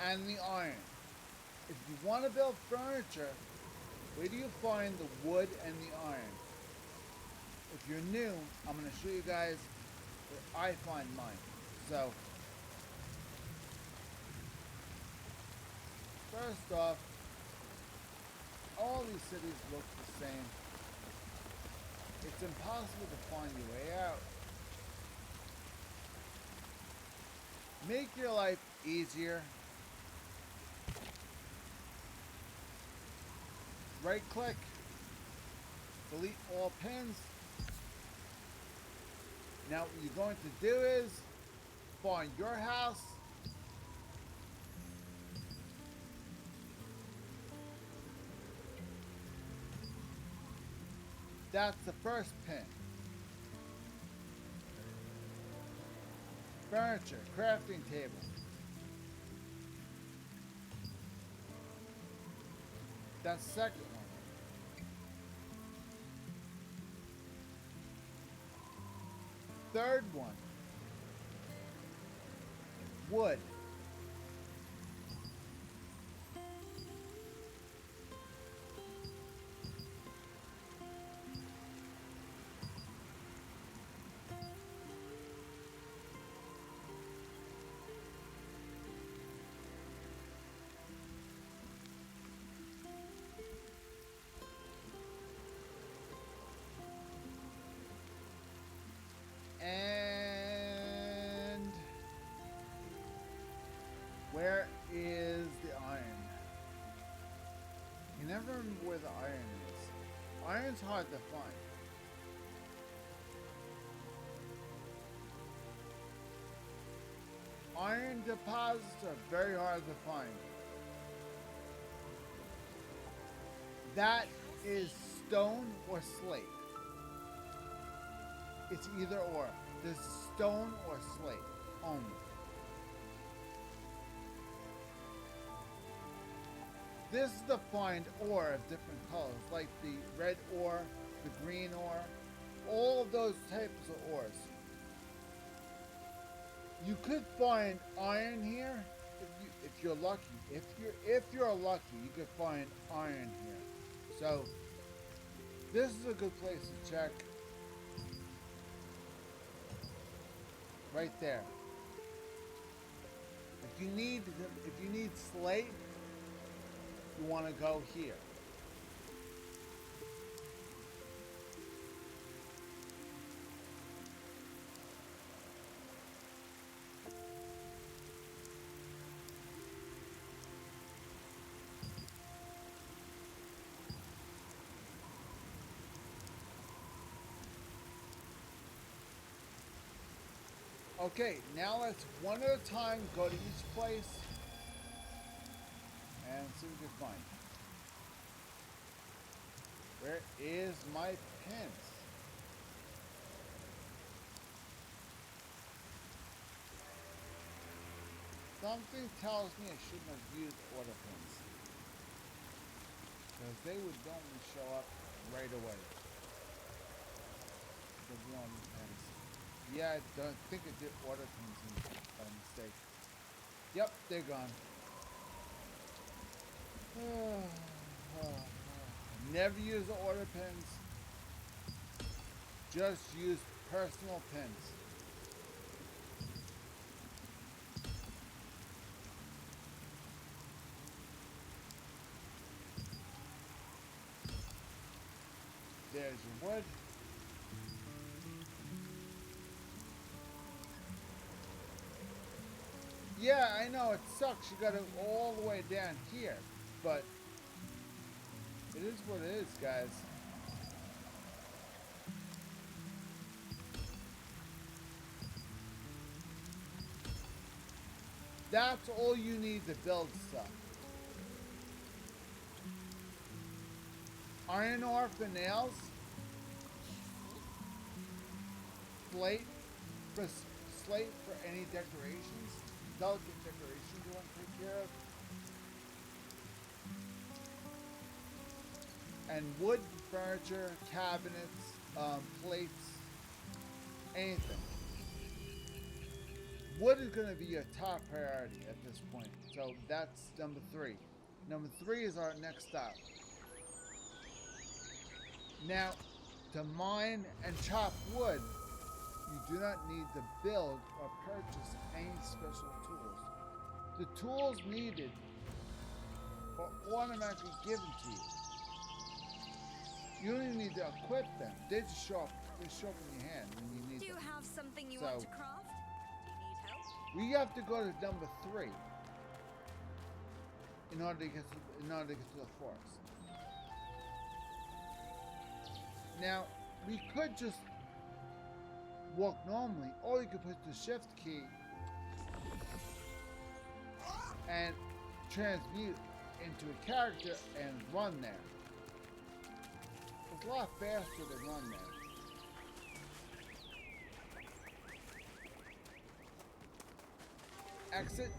and the iron. If you want to build furniture, where do you find the wood and the iron? If you're new, I'm going to show you guys where I find mine. So, first off, all these cities look the same. It's impossible to find your way out. Make your life easier. Right click, delete all pins. Now what you're going to do is find your house. That's the first pin. Furniture, crafting table. That's the second one. Third one. Wood. And where is the iron? You never remember where the iron is. Iron's hard to find. Iron deposits are very hard to find. That is stone or slate. It's either or. There's stone or slate only. This is the find ore of different colors, like the red ore, the green ore, all of those types of ores. You could find iron here if you're lucky. If you're lucky, you could find iron here. So this is a good place to check. Right there. If you need slate, you want to go here. Okay, now let's one at a time go to each place and see what we can find. Where is my pins? Something tells me I shouldn't have used order pins, because they would normally show up right away. Because we don't need pins. Yeah, I don't think it did order pins by mistake. Yep, they're gone. Never use the order pins. Just use personal pins. There's your wood. Yeah, I know, it sucks. You gotta go all the way down here, but it is what it is, guys. That's all you need to build stuff. Iron ore for nails. Slate for any decorations. Delicate decorations you want to take care of. And wood, furniture, cabinets, plates, anything. Wood is going to be your top priority at this point. So that's number 3. Number 3 is our next stop. Now, to mine and chop wood, you do not need to build or purchase any special tools. The tools needed are automatically given to you. You don't even need to equip them. They just show up. They show up in your hand when you need them. Do you have something you want to craft? Do you need help? We have to go to number 3 in order to get to the forest. Now, we could just walk normally, or you could push the shift key and transmute into a character and run there. It's a lot faster to run there. Exit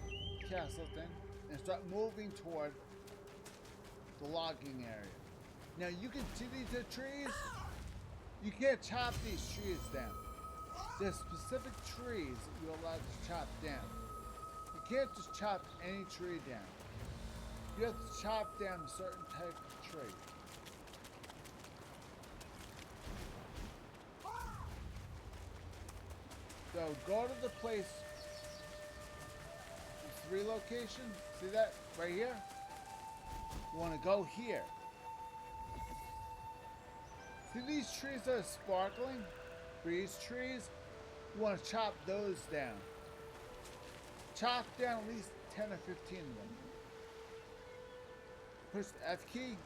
Castleton and start moving toward the logging area. Now you can see these are trees. You can't chop these trees down. There's specific trees that you're allowed to chop down. You can't just chop any tree down. You have to chop down a certain type of tree. So go to the place, the 3 location. See that right here? You want to go here. See these trees that are sparkling? Breeze trees? You want to chop those down. Chop down at least 10 or 15 of them. Push the F key.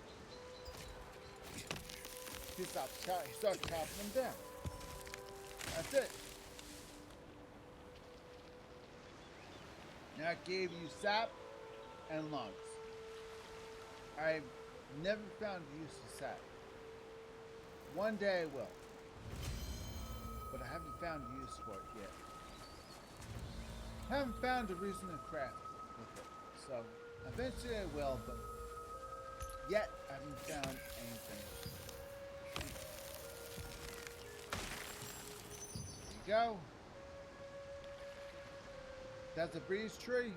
You start chopping them down. That's it. Now it gave you sap and logs. I've never found the use of sap. One day I will. But I haven't found a use for it yet. I haven't found a reason to craft with it. So eventually I will, but yet I haven't found anything. There you go. That's a breeze tree.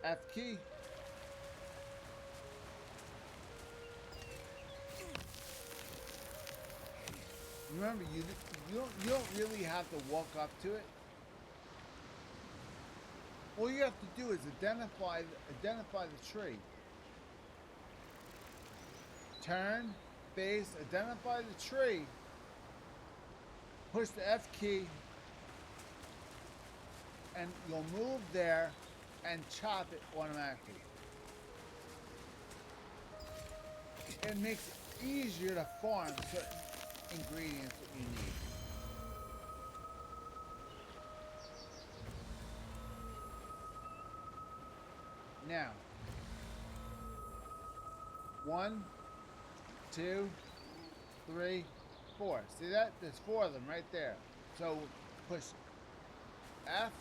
F key. Remember, you don't really have to walk up to it. All you have to do is identify the tree. Turn, face, identify the tree. Push the F key, and you'll move there and chop it automatically. It makes it easier to farm certain ingredients that you need. Now, 1, 2, 3, 4. See that? There's 4 of them right there. So push F.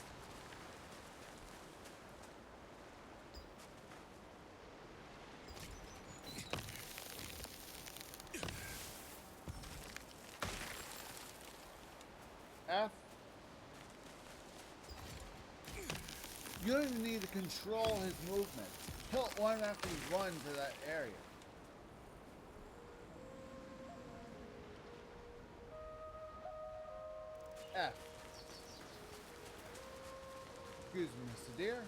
F. You don't even need to control his movement. He'll automatically run to that area. F. Excuse me, Mr. Deer.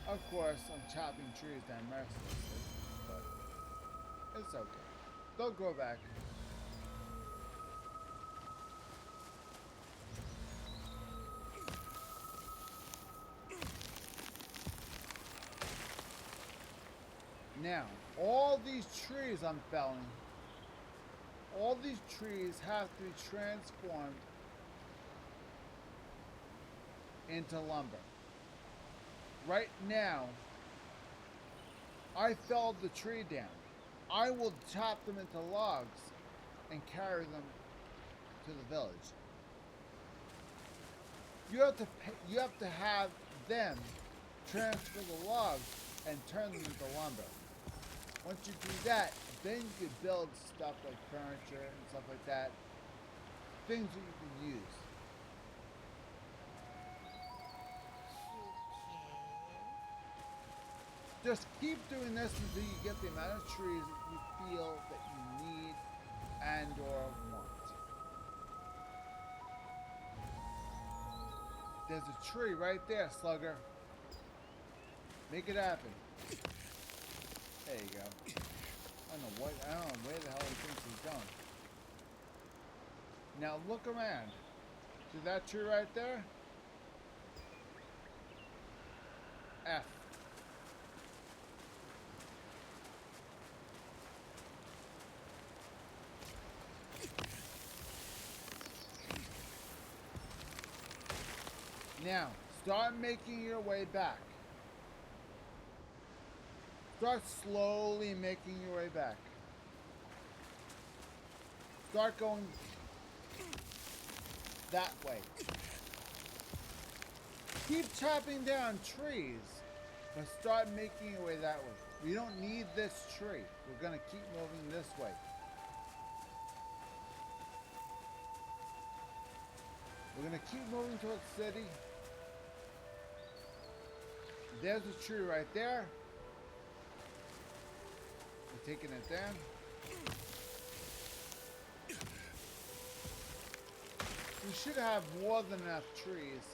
Of course, I'm chopping trees down mercilessly, but it's okay. They'll grow back. Now, all these trees I'm felling, all these trees have to be transformed into lumber. Right now, I felled the tree down. I will chop them into logs and carry them to the village. You have to have them transfer the logs and turn them into lumber. Once you do that, then you can build stuff like furniture and stuff like that. Things that you can use. Just keep doing this until you get the amount of trees that you feel that you need and or want. There's a tree right there, Slugger. Make it happen. There you go. I don't know where the hell he thinks he's going. Now look around. See that tree right there? F. Now, start making your way back. Start slowly making your way back. Start going that way. Keep chopping down trees, but start making your way that way. We don't need this tree. We're going to keep moving this way. We're going to keep moving towards the city. There's a tree right there. We're taking it down. We should have more than enough trees.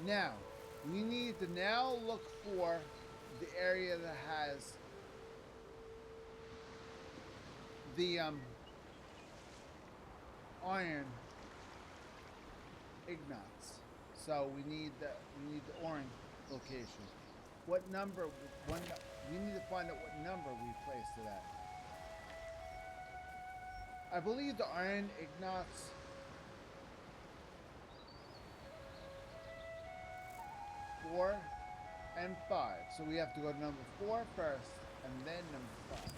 Now, we need to now look for the area that has the iron ignites. So we need the orange location. What number? We need to find out what number we place to that. I believe the iron ignites 4 and 5. So we have to go to number 4 first, and then number 5.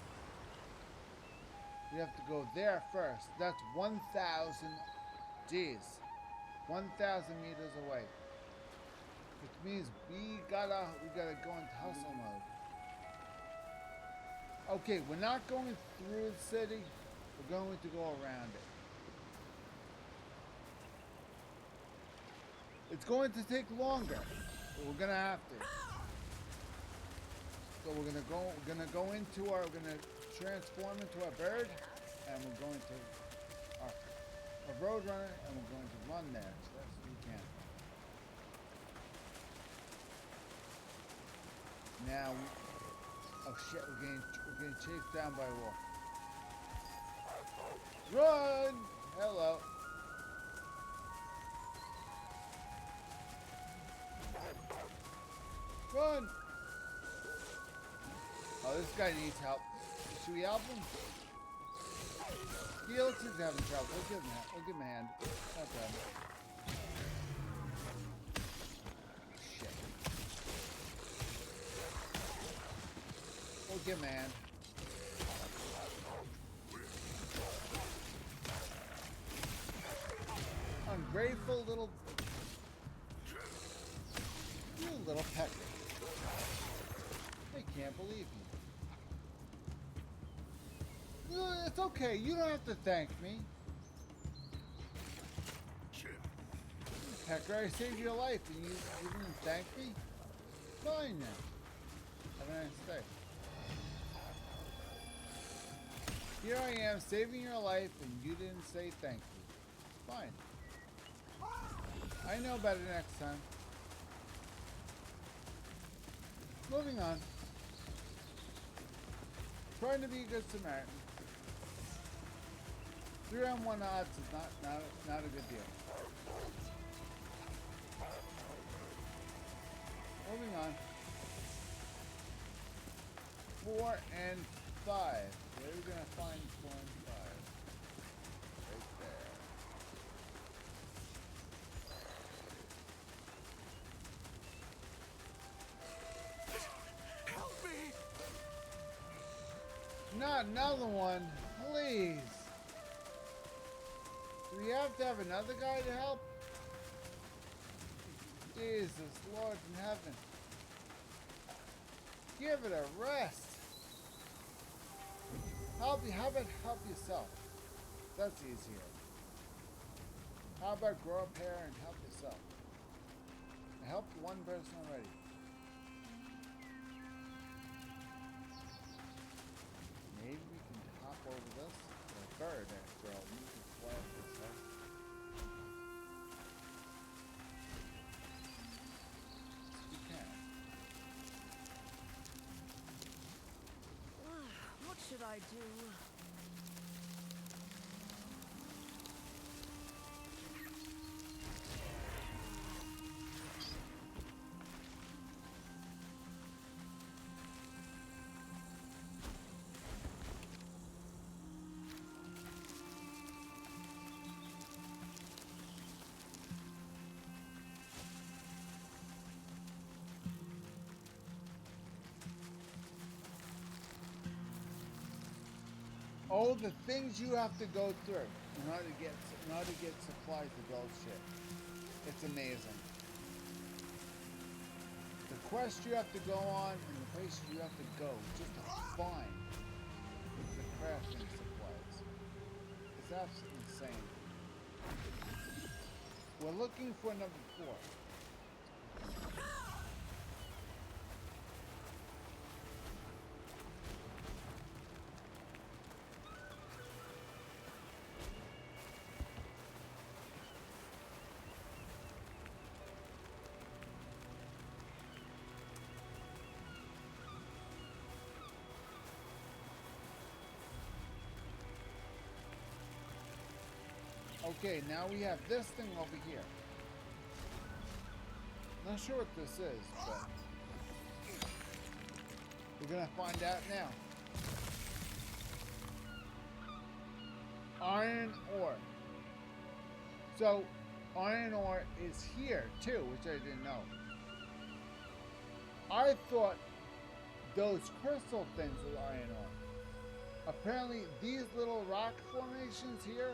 We have to go there first. That's 1,000. Geez, 1,000 meters away. Which means we gotta go into hustle mode. Okay, we're not going through the city. We're going to go around it. It's going to take longer, but we're gonna have to. So we're gonna transform into our bird, and we're going to our roadrunner, and we're going to run there as fast as we can. Now, oh shit, we're getting chased down by a wolf. Run! Hello. Run! Oh, this guy needs help. Should we help him? He looks like he's having trouble. We'll give him a hand. Okay. Shit. We'll give him a hand. Ungrateful little... You little pecker. I can't believe you. It's okay. You don't have to thank me. Pecker, I saved your life and you didn't thank me? Fine then. Have a nice day. Here I am saving your life and you didn't say thank you. Fine. I know better next time. Moving on. Trying to be a good Samaritan. 3-on-1 odds is not a good deal. Moving on. 4 and 5. Where are we gonna find 4 and 5? Right there. Help me! Not another one, please. Do we have to have another guy to help? Jesus, Lord in heaven. Give it a rest. How about help yourself? That's easier. How about grow up hair and help yourself? I helped one person already. Maybe we can hop over this. The bird, after all, we can fly up this house. We can. What should I do? Oh, the things you have to go through in order to get supplies to build shit. It's amazing. The quest you have to go on and the places you have to go just to find the crafting supplies. It's absolutely insane. We're looking for number 4. Okay, now we have this thing over here. Not sure what this is, but we're gonna find out now. Iron ore. So, iron ore is here too, which I didn't know. I thought those crystal things were iron ore. Apparently, these little rock formations here,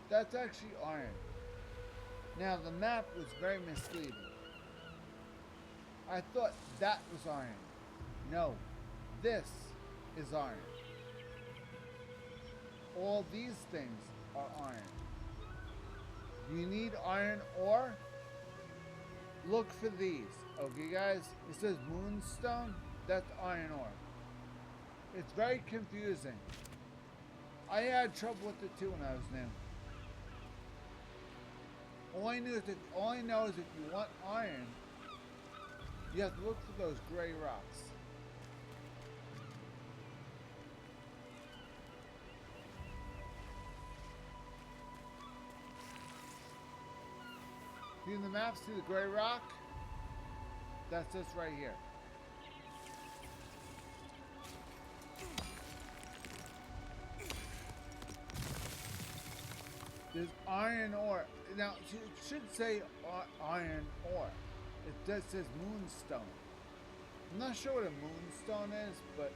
that's actually iron. Now, the map was very misleading. I thought that was iron. No, this is iron. All these things are iron. You need iron ore? Look for these. Okay, guys? It says moonstone. That's iron ore. It's very confusing. I had trouble with it too when I was new. All I know is if you want iron, you have to look for those gray rocks. See in the map, see the gray rock? That's this right here. There's iron ore. Now, it should say iron ore. It just says moonstone. I'm not sure what a moonstone is, but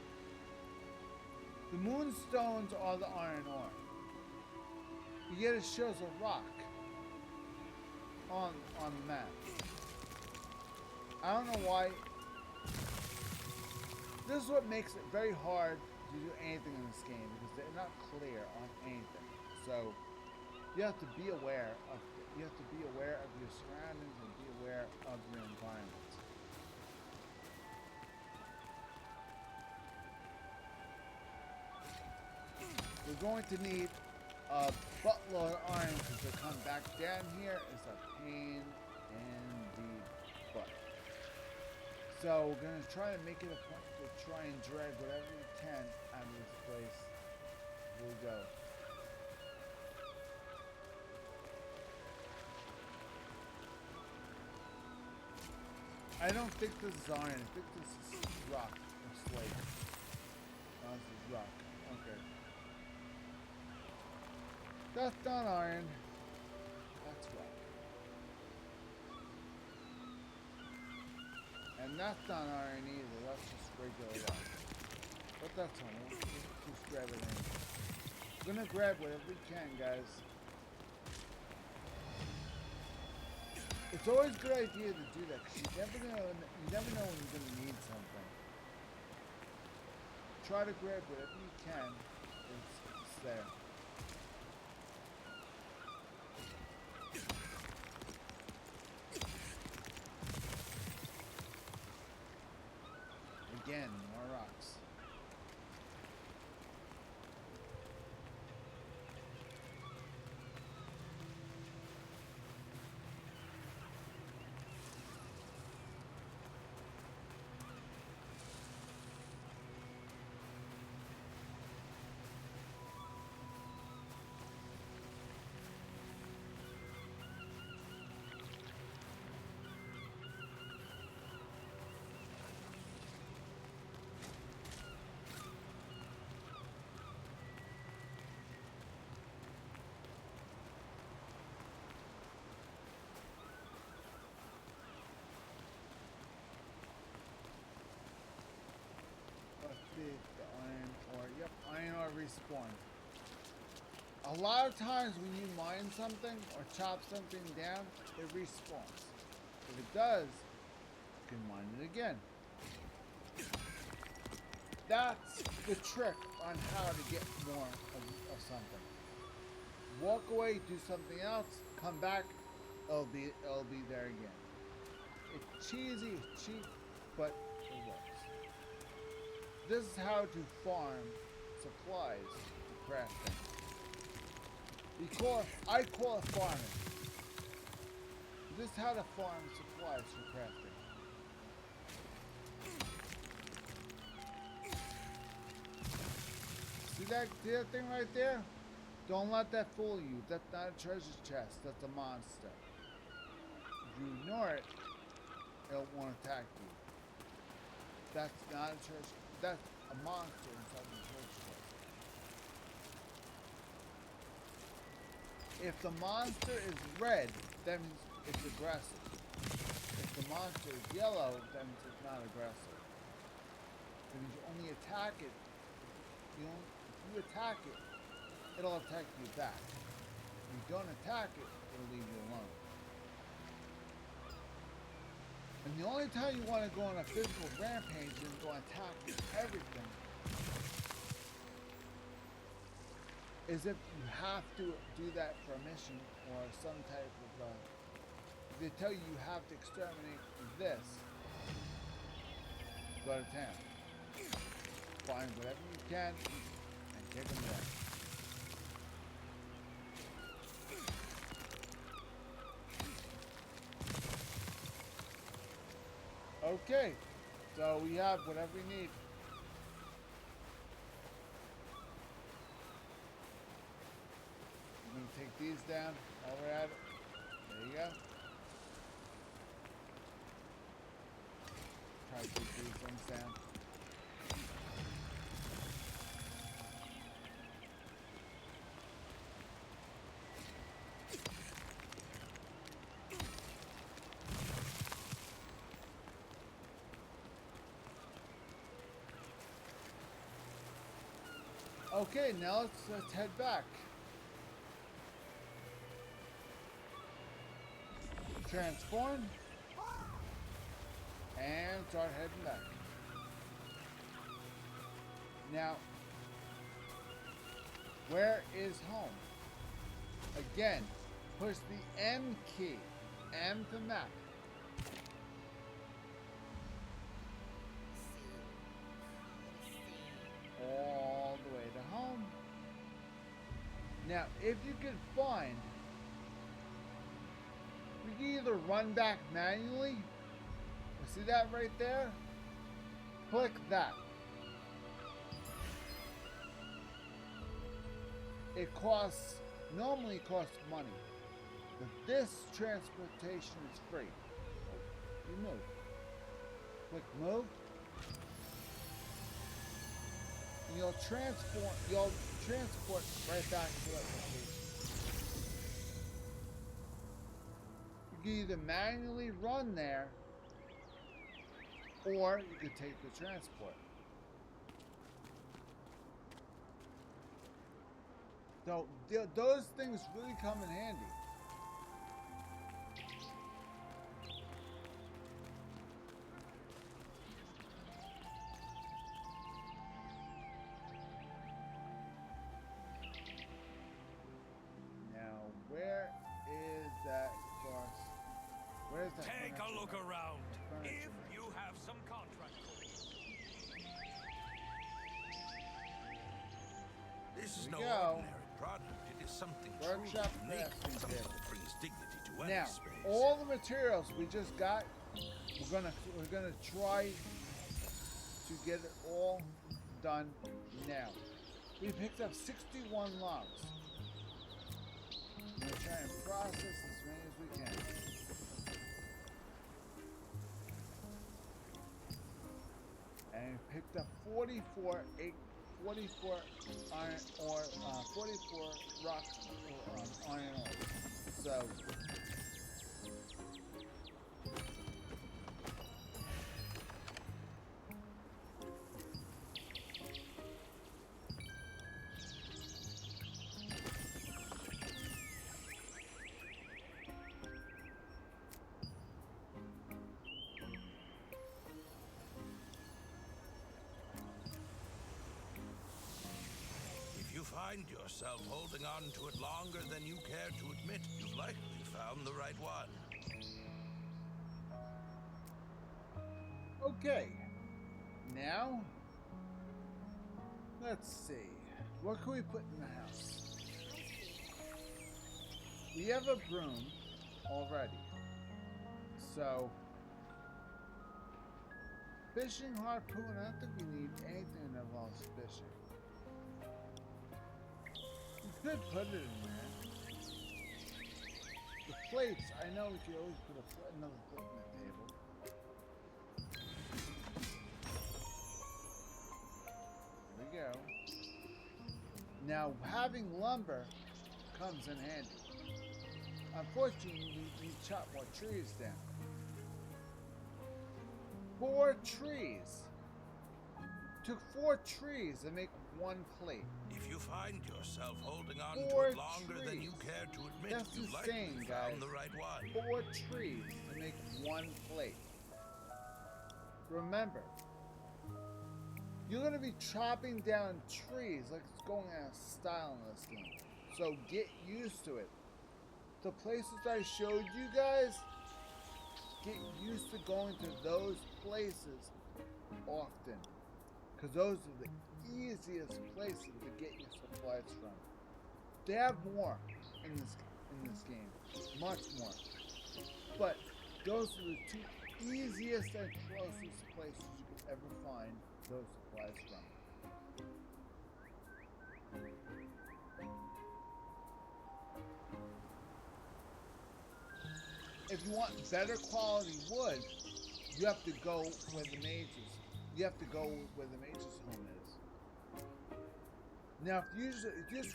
the moonstones are the iron ore. Yet it shows a rock on the map. I don't know why. This is what makes it very hard to do anything in this game, because they're not clear on anything. So you have to be aware of your surroundings and be aware of your environment. We're going to need a buttload of iron because to come back down here is a pain in the butt. So we're going to try to make it a point to try and drag whatever we can out of this place. Here we go. I don't think this is iron. I think this is rock or slate. Oh, this is rock. Okay. That's not iron. That's rock. And that's not iron either. That's just regular rock. But that's fine. We'll just grab it in. We're gonna grab whatever we can, guys. It's always a good idea to do that because you never know when you're gonna need something. Try to grab whatever you can. It's there. Again, more rocks. The iron ore. Yep, iron ore respawn. A lot of times when you mine something or chop something down, it respawns. If it does, you can mine it again. That's the trick on how to get more of something. Walk away, do something else, come back, it'll be there again. It's cheesy, it's cheap, but it works. This is how to farm supplies for crafting. I call it farming. This is how to farm supplies for crafting. See that thing right there? Don't let that fool you. That's not a treasure chest. That's a monster. If you ignore it, it won't attack you. That's not a treasure. That's a monster inside the treasure chest. If the monster is red, that means it's aggressive. If the monster is yellow, then it's not aggressive. If you only attack it, if you attack it, it'll attack you back. If you don't attack it, it'll leave you alone. And the only time you want to go on a physical rampage and go attack everything is if you have to do that for a mission or some type of, if they tell you you have to exterminate this, go to town. Find whatever you can and kick them down. Okay, so we have whatever we need. I'm going to take these down while we're at it. There you go. Try to keep these things down. Okay, now let's head back. Transform. And start heading back. Now, where is home? Again, push the M key. M to map. All the way to home. Now, if you can find, we can either run back manually. See that right there? Click that. It costs, normally costs money, but this transportation is free. You move. Click move. And you'll transport right back to that location. You can either manually run there, or you could take the transport. So those things really come in handy. Now, where is that horse? Where's that? Take a furniture? look around. Furniture. If you have some contract cooking. This is Here no we go. ordinary product. It is something Workshop truly unique, crafting something table. that brings dignity to any Now, space. all the materials we just got, we're gonna try to get it all done now. We picked up 61 logs. We're gonna try and process as many as we can. And we picked up 44 iron ore, 44 rock iron ore. So If you find yourself holding on to it longer than you care to admit, you've likely found the right one. okay. Now, let's see. What can we put in the house? We have a broom already. So, fishing harpoon, I don't think we need anything that involves fishing. We could put it in there. The plates, I know we could always put another plate on the table. There we go. Now, having lumber comes in handy. Unfortunately, we chop more trees down. 4 trees. Took 4 trees to make 1 plate. If you find yourself holding on to 4 it longer than you trees. care to admit, That's you've likely insane, found guys. the right one. 4 trees to make 1 plate. Remember, you're going to be chopping down trees like it's going out of style in this game. So get used to it. The places I showed you guys, get used to going to those places often. Because those are the easiest places to get your supplies from. They have more in this game. Much more. But those are the 2 easiest and closest places you could ever find those supplies from. If you want better quality wood, you have to go where the mages. You have to go where the mage's home is. Now, if you just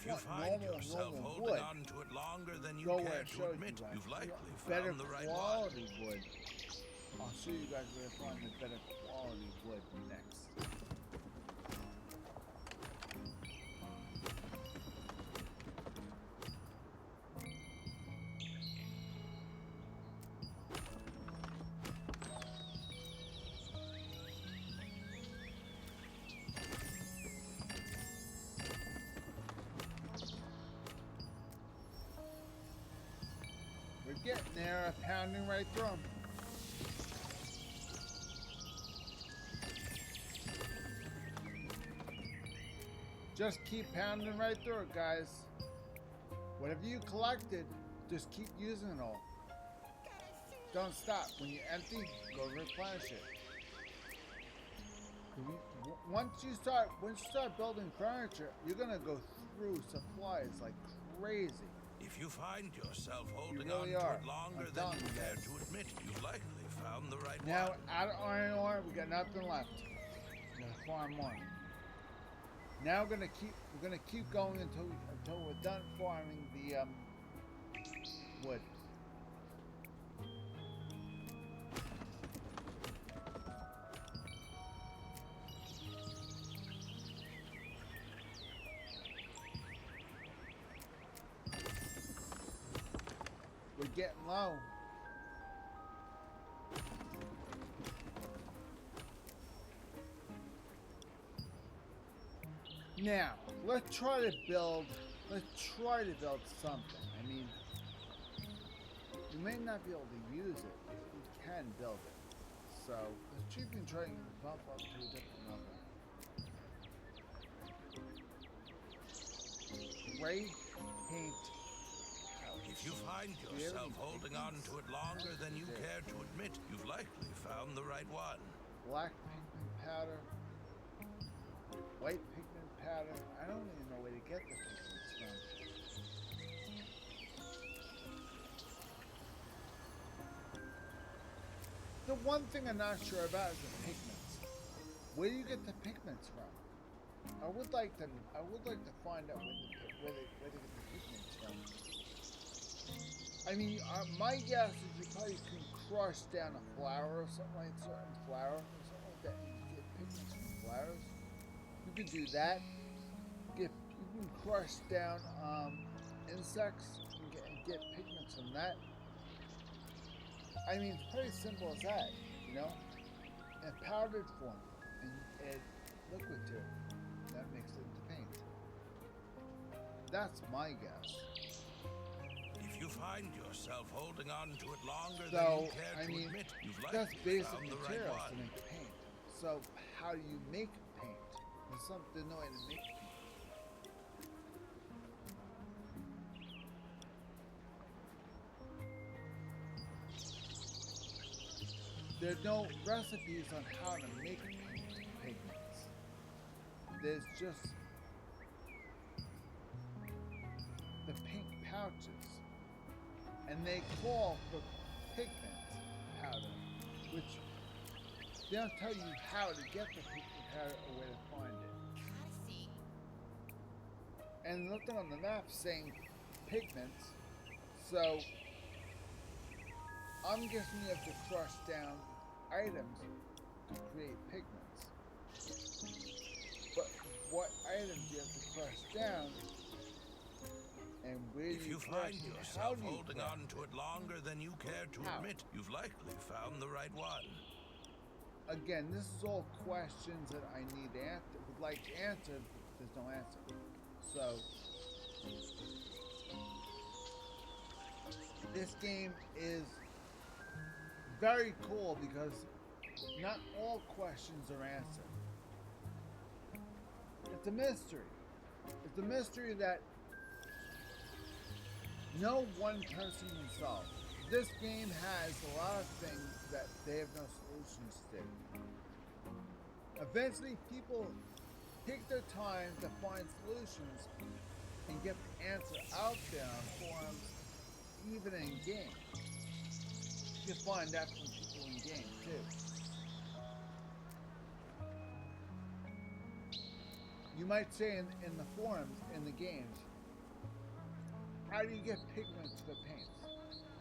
If you want find yourself normal holding wood, on to it longer than you go where care I to showed admit, you guys. you've If you likely want better found the right one. quality wood. I'll show you guys where to find the better quality wood next. We're getting there, pounding right through 'em. Just keep pounding right through it, guys. Whatever you collected, just keep using it all. Don't stop. When you're empty, go replenish it. Once you start building furniture, you're gonna go through supplies like crazy. If you find yourself holding really on to are. it longer I'm than telling you you care guys. to admit, you've likely found the right Now, one. out of iron ore, we got nothing left. We're gonna farm more. Now we're gonna keep going until we're done farming the wood. We're getting low. Now, let's try to build something. I mean, you may not be able to use it, but you can build it. So, let's see if we can try and bump up to a different level. Spray paint house. If you find yourself holding on to it longer than you care to admit, you've likely found the right one. Black pigment powder, white pigment powder. I don't even know where to get the pigments from. The one thing I'm not sure about is the pigments. Where do you get the pigments from? I would like to find out where they get the pigments from. I mean, my guess is you probably can crush down a flower or something like certain flower or something like that. You can get pigments from flowers. You can do that. You can crush down insects and get pigments from that. I mean, it's pretty simple as that, you know. In powdered form and add liquid to it. That makes it into paint. That's my guess. If you find yourself holding on to it longer than So, you care I to mean, admit, you've that's likely basic found the right materials to one. make paint. So, how do you make paint? There's no way to make paint. There's no recipes on how to make pigments. There's just the pink pouches. And they call for pigment powder, which they don't tell you how to get the pigment powder or where to find it. Cussy. And nothing on the map saying pigments, so I'm guessing you have to crush down items to create pigments. But what items you have to crush down, and where If do you crush find it? How yourself do you holding crush on to it longer than you care to How? admit, you've likely found the right one. Again, this is all questions that I need would like answered, but there's no answer. So this game is very cool because not all questions are answered. It's a mystery. It's a mystery that no one person can solve. This game has a lot of things that they have no solutions to. Eventually, people take their time to find solutions and get the answer out there on forums, even in game. You can find that from people in game too. You might say in the forums, in the games, how do you get pigment to the paints?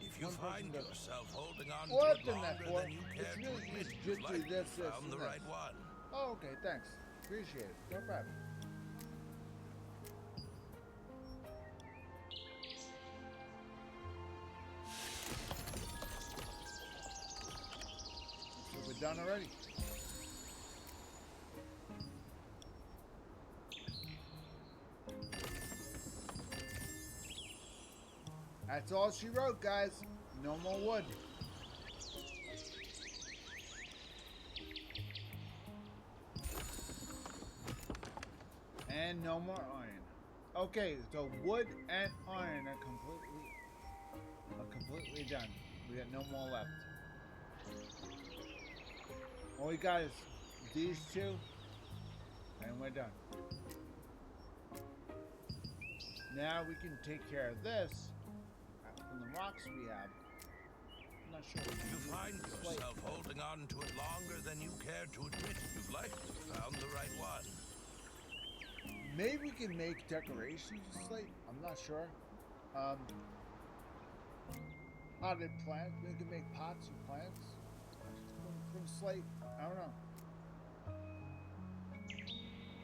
If you One person find does it. yourself holding on Well, to I've it done that longer before. than you care It's to really admit, easy. you've Just do likely this, found and the this. right one. Oh, okay, thanks. Appreciate it. No problem. So we're done already. That's all she wrote, guys. No more wood. And no more iron. Okay, so wood and iron are completely done. We got no more left. All we got is these two, and we're done. Now we can take care of this from the rocks we have. I'm not sure. If you find Slate. yourself holding on to it longer than you care to admit, you've likely found the right one. Maybe we can make decorations with slate. I'm not sure. Potted plants. We can make pots and plants from slate. I don't know.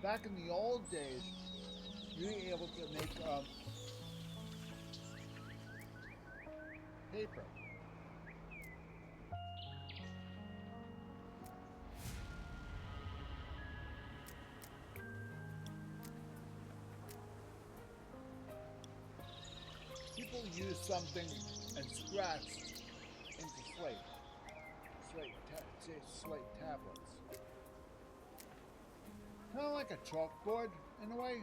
Back in the old days, you were able to make paper. People use something and scratch into slate tablets. Kind of like a chalkboard in a way.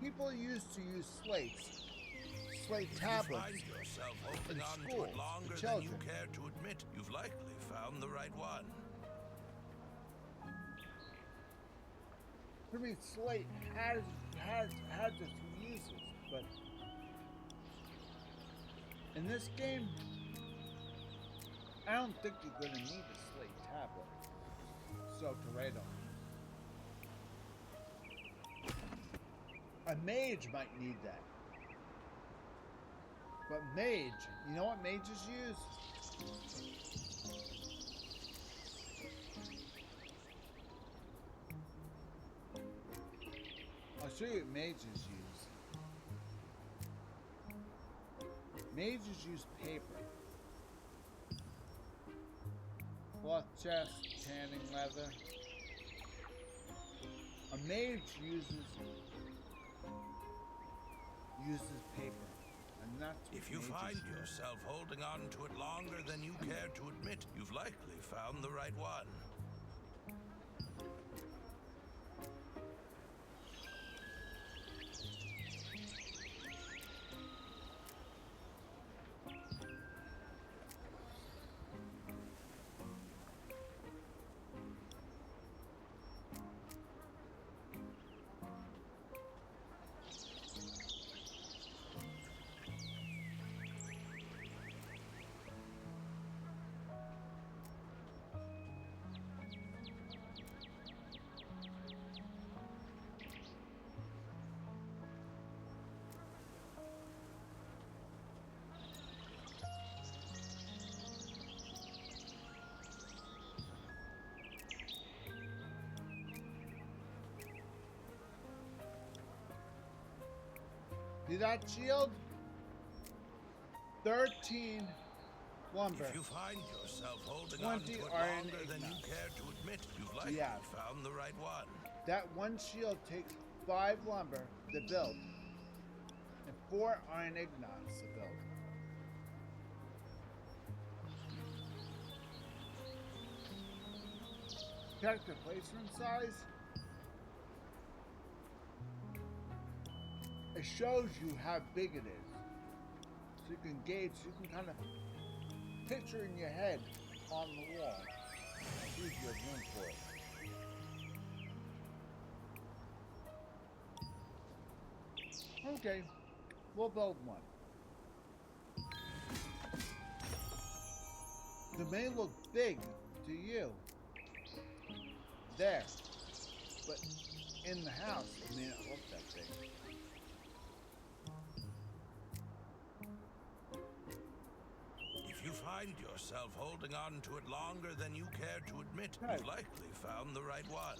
People used to use slate If you tablets. find yourself holding in on to schools it for longer than you children. care to admit, you've likely found the right one. For me, slate has its uses, but in this game, I don't think you're gonna need a slate tablet. So to write on. A mage might need that. But mage, you know what mages use? I'll show you what mages use. Mages use paper. Cloth chest, tanning leather. A mage uses paper. And that's what If you mages find use. yourself holding on to it longer than you care to admit, you've likely found the right one. See that shield? 13 lumber. If you find yourself holding 20 on to it iron longer than you ignite. care to admit, you've likely Yeah. found the right one. That one shield takes 5 lumber to build and 4 iron ignites to build. Check the placement size. It shows you how big it is. So you can gauge, you can kind of picture in your head on the wall. Use your room for it. Okay, we'll build one. It may look big to you there, but in the house it may not look that big. If you find yourself holding on to it longer than you care to admit, Right. you've likely found the right one.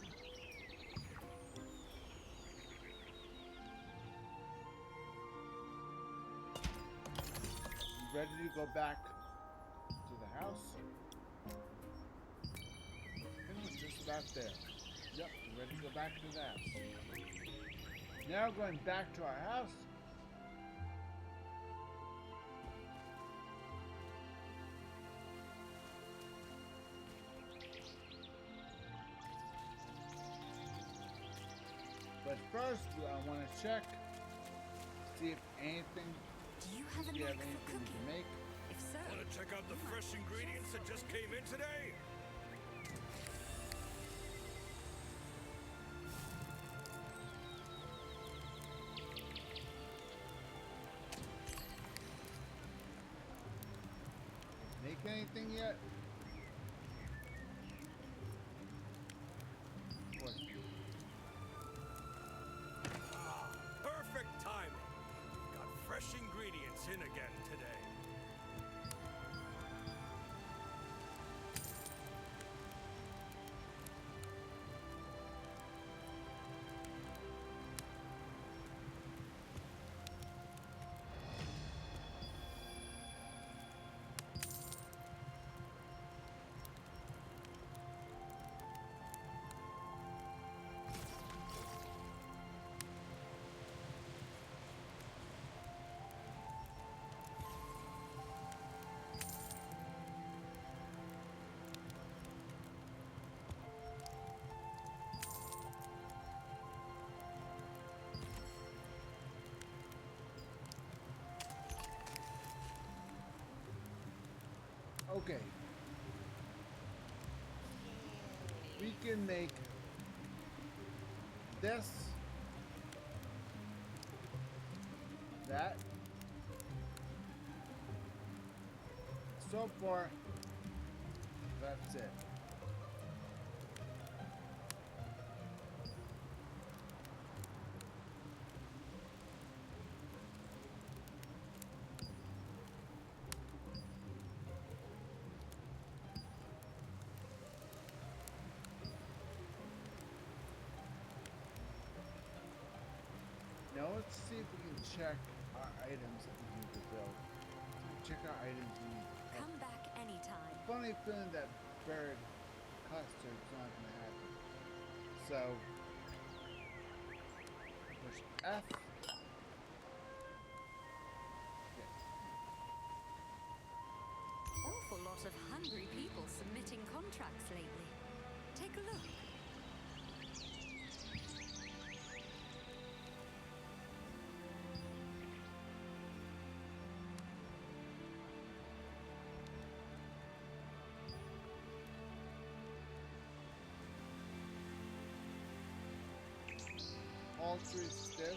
You ready to go back to the house? It was just about there. Yep, you ready to go back to the house. Now going back to our house. But first, I want to check, see if anything, Do you have a you have knack for anything cooking? to make. If so, Want to check out the fresh ingredients that just came in today? Make anything yet? What? Perfect timing. Got fresh ingredients in again today. Okay. We can make this, that. So far, that's it. Now let's see if we can check our items that we need to build. Check our items we need to build. come back anytime. Funny feeling that bird custard's not gonna happen. So push F. Yes. Awful lot of hungry people submitting contracts lately. Take a look. All three still.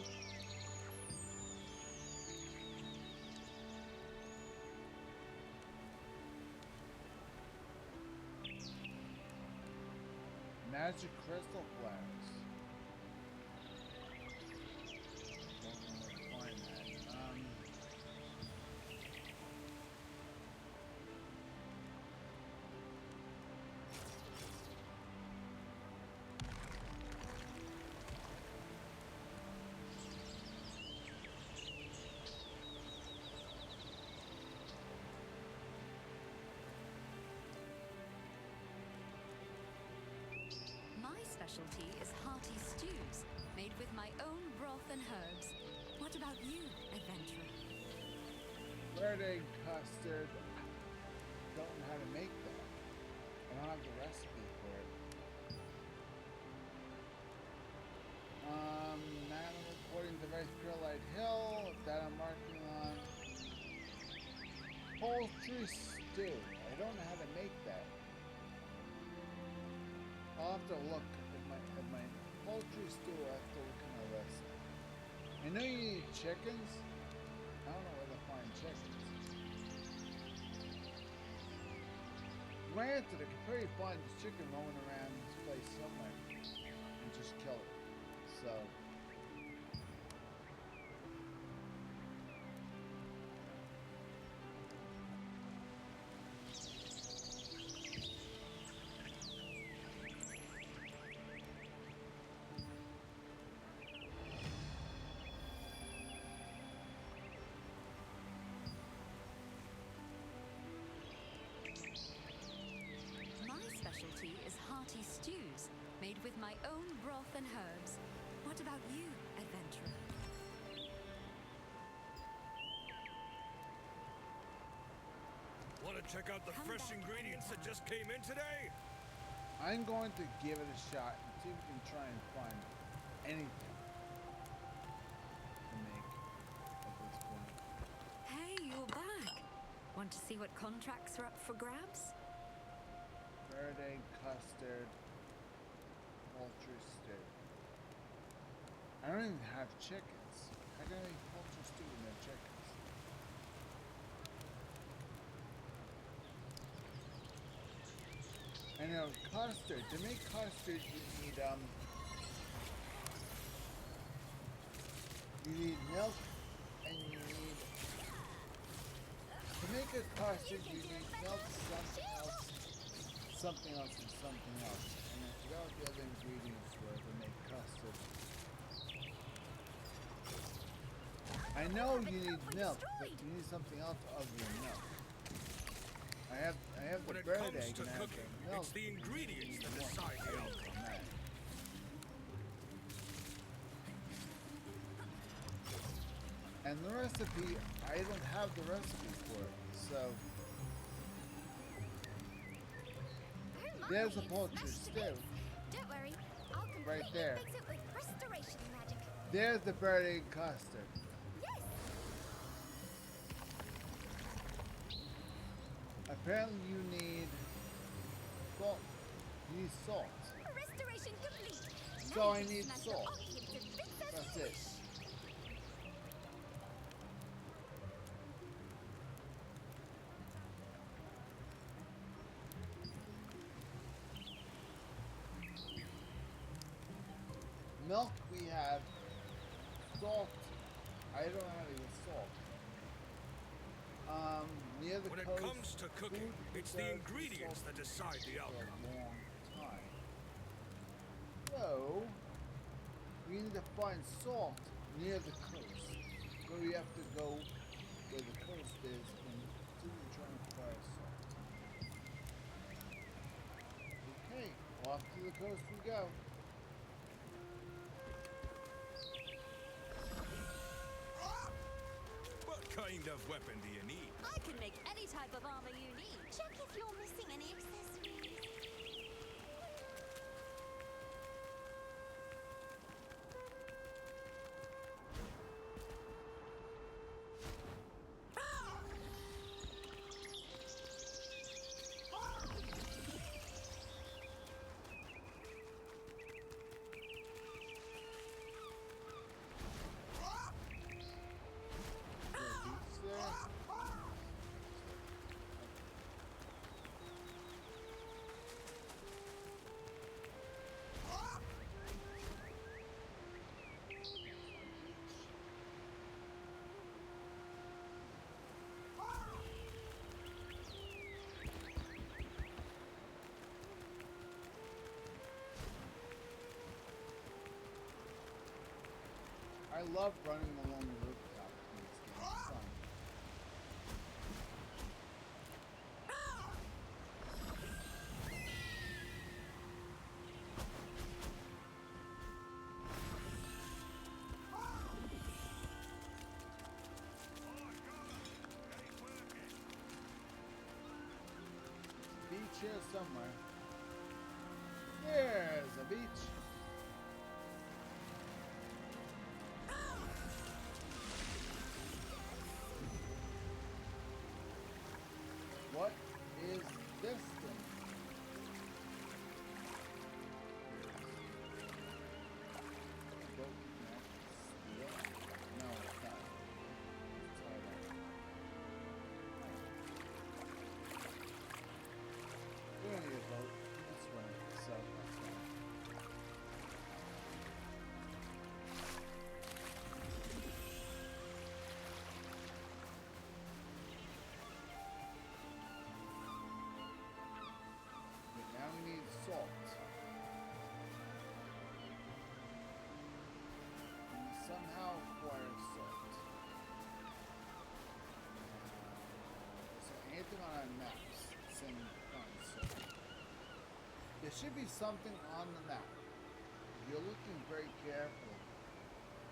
Magic crystal flags. Don't know where to find that. specialty is hearty stews, made with my own broth and herbs. What about you, adventurer? Bird egg custard. Don't know how to make that. I don't have the recipe for it. Now I'm reporting to Vice Pure Light Hill. That I'm marking on. Poultry stew. I don't know how to make that. I'll have to look at my poultry stew. I have to look at my list. I know you need chickens. I don't know where to find chickens. Granted, I could probably find this chicken roaming around this place somewhere and just kill it. So. My specialty is hearty stews, made with my own broth and herbs. What about you, adventurer? Want to check out the fresh ingredients that just came in today? I'm going to give it a shot and see if we can try and find anything to make at this point. Hey, you're back. Want to see what contracts are up for grabs? Bird egg custard, poultry stew. I don't even have chickens. How can I make poultry stew with no chickens? I know custard. To make custard, you need milk, and you need. To make a custard, you need milk, something else, and something else. And I forgot what the other ingredients were to make custard. I know you need milk, but you need something else other than milk. I have When the it bird comes egg to and I have cooking, the milk. it's the ingredients that You want decide the milk outcome. on that. And the recipe, I don't have the recipe for it, so there's a poultry stew. Don't worry, I'll completely Right there. fix it with restoration magic. There's the bird egg custard. Yes! Apparently you need salt. You need salt. Restoration complete. So Now I you can need smash salt. your oxygen to bits as That's you it. wish. Milk we have. Salt. I don't know how to get salt. Near the When it coast. comes to cooking, food it's the preserved ingredients that salt decide the for outcome. a long time. So we need to find salt near the coast. So we have to go where the coast is and see if we can try and find salt. Okay, off to the coast we go. What kind of weapon do you need? I can make any type of armor you need. Check if you're missing any accessories. Beets there. I love running along the rooftop in this game. It's fun. here somewhere. There's a beach. What is this thing? No, it's not. Let's try that. We don't need a boat. We can swim, so that's fine. Okay, now we need salt. We somehow acquire salt. So anything on our maps, saying find salt. There should be something on the map. If you're looking very carefully,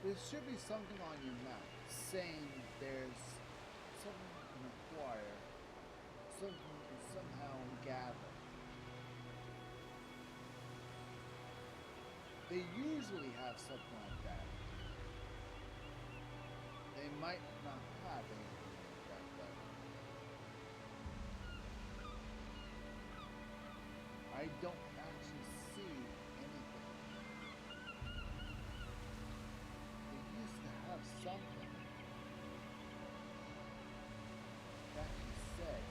there should be something on your map saying there's something you can acquire, something you can somehow gather. They usually have something like that. They might not have anything like that, though. I don't actually see anything. They used to have something that you said.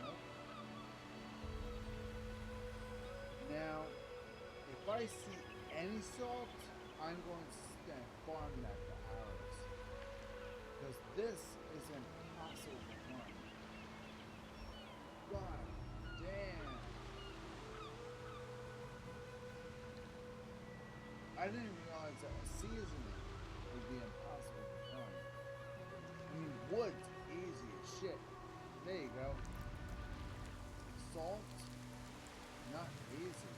Nope. Now, if I see any salt, I'm going to farm that for hours. Because this is impossible to farm. God damn. I didn't realize that a seasoning would be impossible to find. I mean, wood's easy as shit. There you go. Salt, not easy.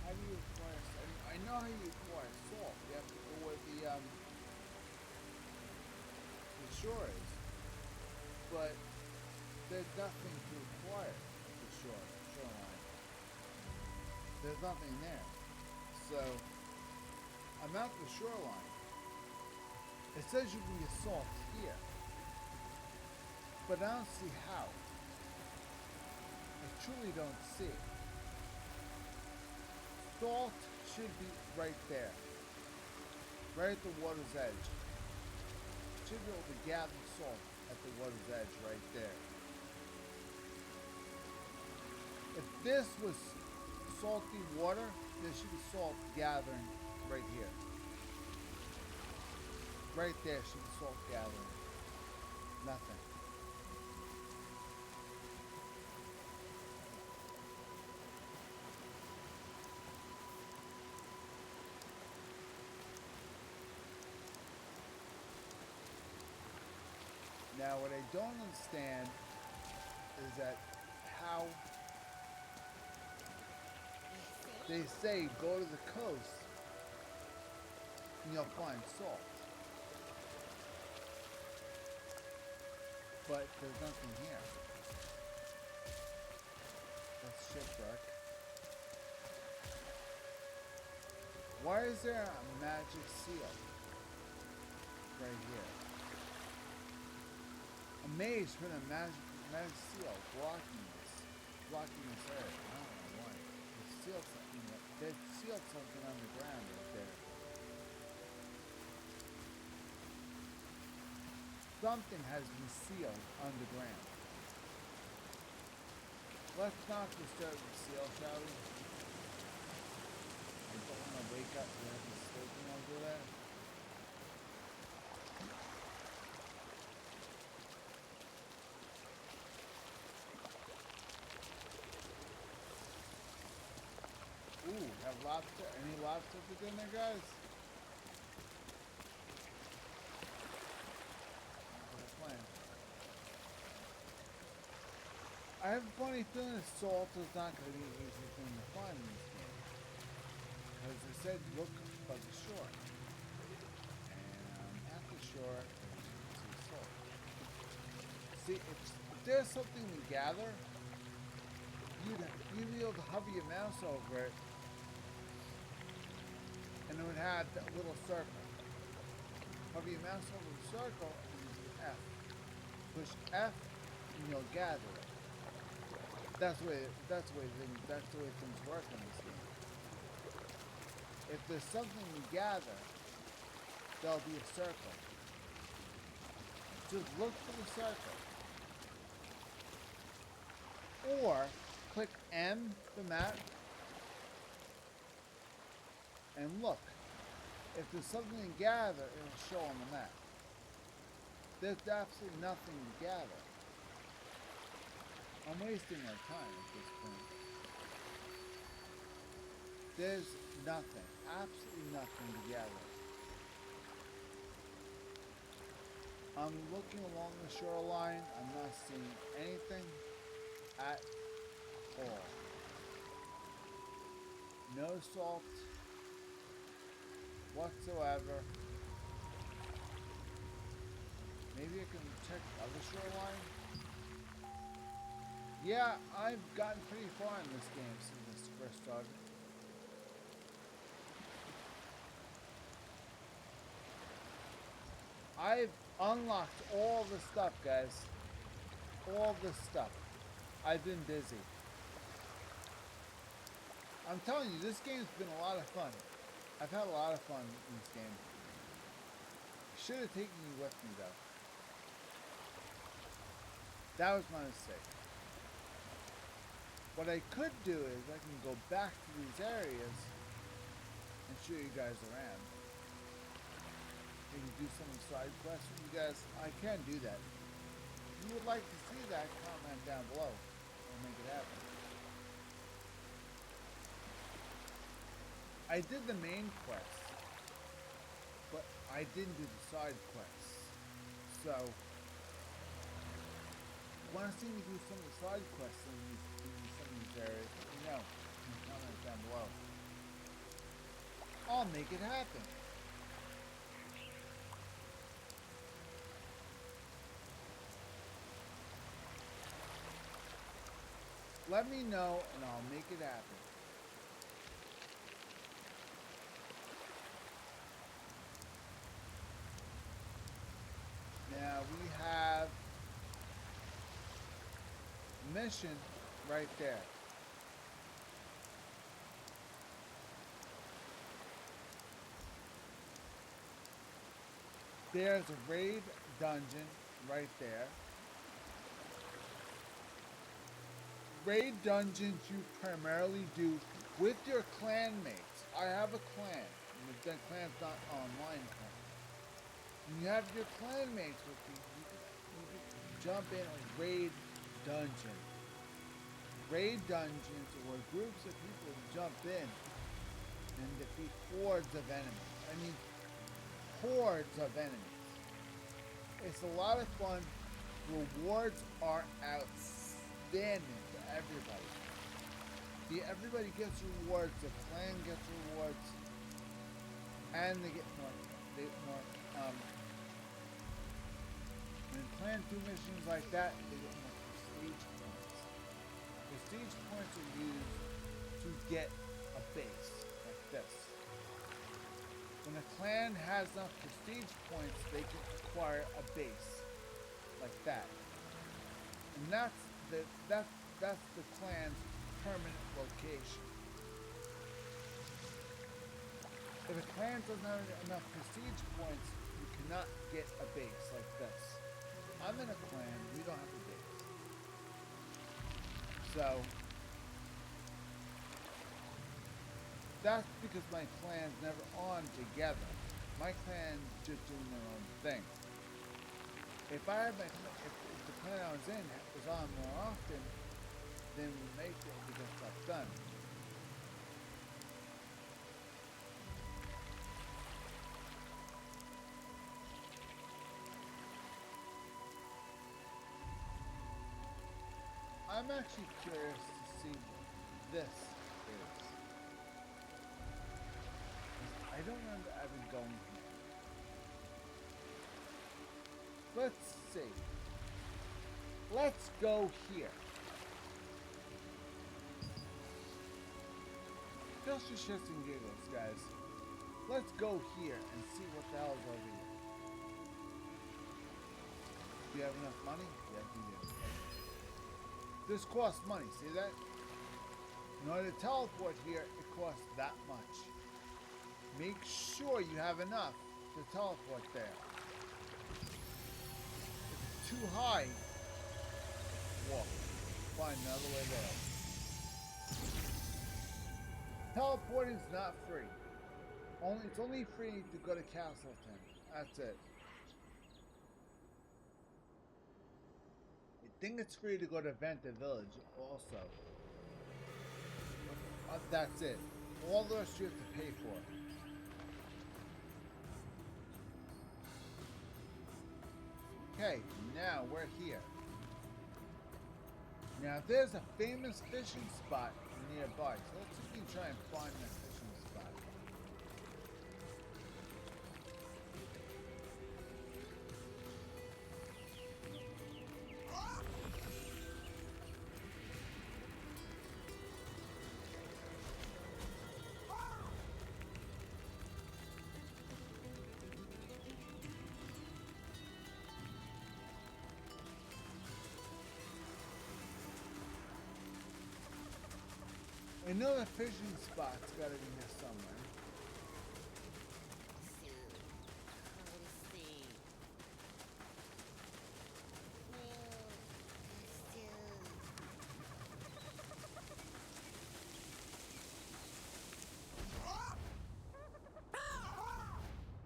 How do you acquire salt? I know how you acquire salt. You have to go where the shore is. But there's nothing to acquire at the shoreline. There's nothing there. So, I'm at the shoreline. It says you can get salt here. But I don't see how. I truly don't see it. Salt should be right there. Right at the water's edge. Should be able to gather salt at the water's edge right there. If this was salty water, there should be salt gathering right here. Right there should be salt gathering. Nothing. Now, what I don't understand is that how they say go to the coast and you'll find salt. But there's nothing here. That's shipwreck. Why is there a magic seal right here? Amazed for the magic seal blocking this area. I don't know why. They sealed something on the ground right there. Something has been sealed underground. Let's not disturb the seal, shall we? I don't want to wake up and have this sleeping over there. Ooh, have lobster? Any lobster for dinner, guys? I have a funny feeling that salt is not going to be an easy thing to find in this game. As I said, look by the shore. And I'm at the shore. See, if there's something to gather, you'd be able to hover your mouse over it, and it would have that little circle. Hover your mouse over the circle, and use F. Push F, and you'll gather it. That's the way things work in this game. If there's something to gather, there'll be a circle. Just look for the circle. Or click M, the map, and look. If there's something to gather, it'll show on the map. There's absolutely nothing to gather. I'm wasting our time at this point. There's nothing, absolutely nothing to gather. I'm looking along the shoreline. I'm not seeing anything at all. No salt whatsoever. Maybe I can check the other shoreline. Yeah, I've gotten pretty far in this game since this first started. I've unlocked all the stuff, guys. All the stuff. I've been busy. I'm telling you, this game's been a lot of fun. I've had a lot of fun in this game. Should have taken you with me, though. That was my mistake. What I could do is I can go back to these areas and show you guys around. Maybe do some side quests with you guys. I can do that. If you would like to see that, comment down below. I'll make it happen. I did the main quest, but I didn't do the side quests. So, want to see me do some of the side quests in some of these areas? Let me know in the comments down below. I'll make it happen. Let me know and I'll make it happen. Now we have mission right there. There's a raid dungeon right there. Raid dungeons you primarily do with your clan mates. I have a clan. The clan's not online clan. When you have your clan mates with you, you can jump in a raid dungeon. Raid dungeons or groups of people jump in and defeat hordes of enemies. I mean, hordes of enemies. It's a lot of fun. Rewards are outstanding to everybody. Everybody gets rewards. The clan gets rewards, and they get more. When clans do missions like that, they get more prestige points. Prestige points are used to get a base like this. When a clan has enough prestige points, they can acquire a base like that. And that's the clan's permanent location. If a clan doesn't have enough prestige points, you cannot get a base like this. I'm in a clan, we don't have a base. So, that's because my clan's never on together. My clan's just doing their own thing. If the clan I was in was on more often, then we make it to get stuff done. I'm actually curious to see what this is. I don't remember ever going here. Let's see. Let's go here. Just for shits and giggles, guys. Let's go here and see what the hell's over here. Do you have enough money? Yes, we do. This costs money, see that? In order to teleport here, it costs that much. Make sure you have enough to teleport there. If it's too high, walk. Find another way there. Teleporting's not free. It's only free to go to Castleton. That's it. I think it's free to go to Venta Village also. That's it. All the rest you have to pay for. Okay, now we're here. Now there's a famous fishing spot nearby, so let's see if we can try and find that fishing spot. Another fishing spot's gotta be here somewhere.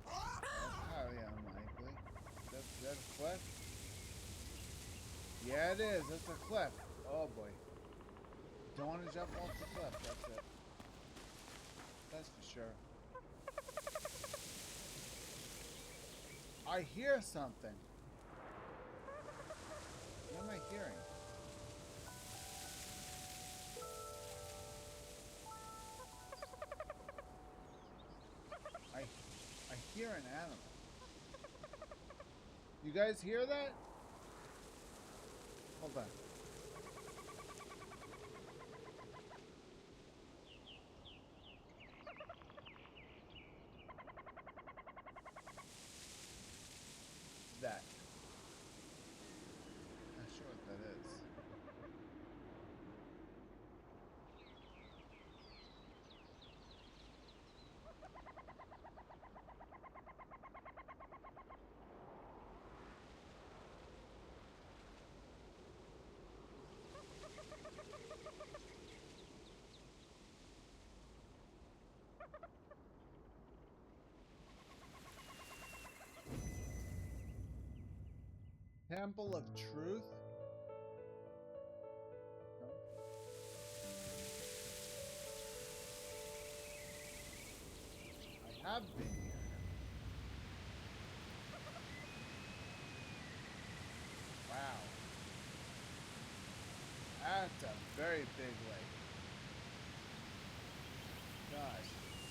That's highly unlikely. Is that a cliff? Yeah, it is. That's a cliff. Oh boy. Don't want to jump off the cliff, that's it. That's for sure. I hear something. What am I hearing? I hear an animal. You guys hear that? Hold on. That. Not sure what that is. Temple of Truth? No. I have been here. Wow. That's a very big lake. Gosh,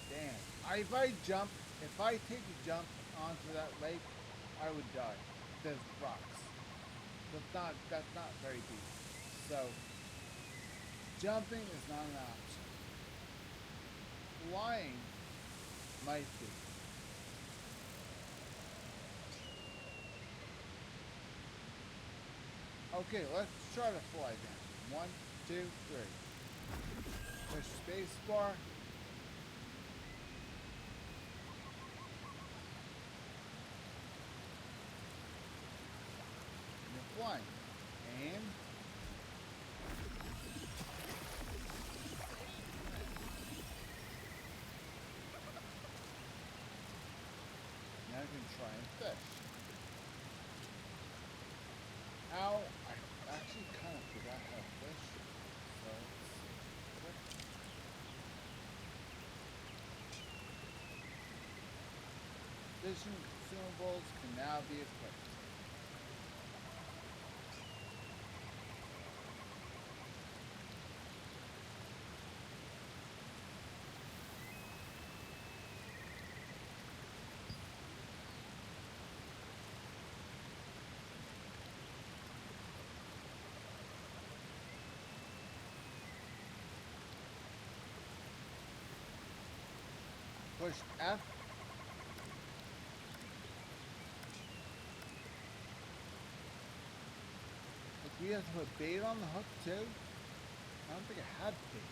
damn. If I take a jump onto that lake, I would die. There's rocks. That's not very deep. So jumping is not an option. Flying might be. Okay, let's try to fly down. 1, 2, 3. Push space bar. Flying. And now I can try and fish. Ow! I actually kind of forgot how to fish. So fishing consumables can now be equipped. push F. Like we have to put bait on the hook too? I don't think I had bait.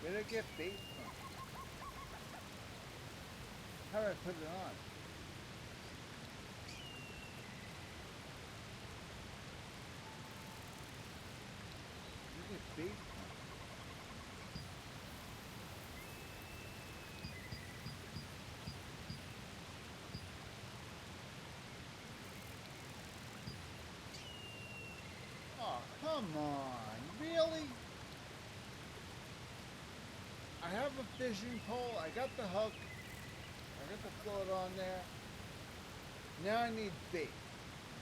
Where did I get bait from? How did I put it on? Where did I get bait from? Oh, come on. Really? I have a fishing pole. I got the hook. I got the float on there. Now I need bait.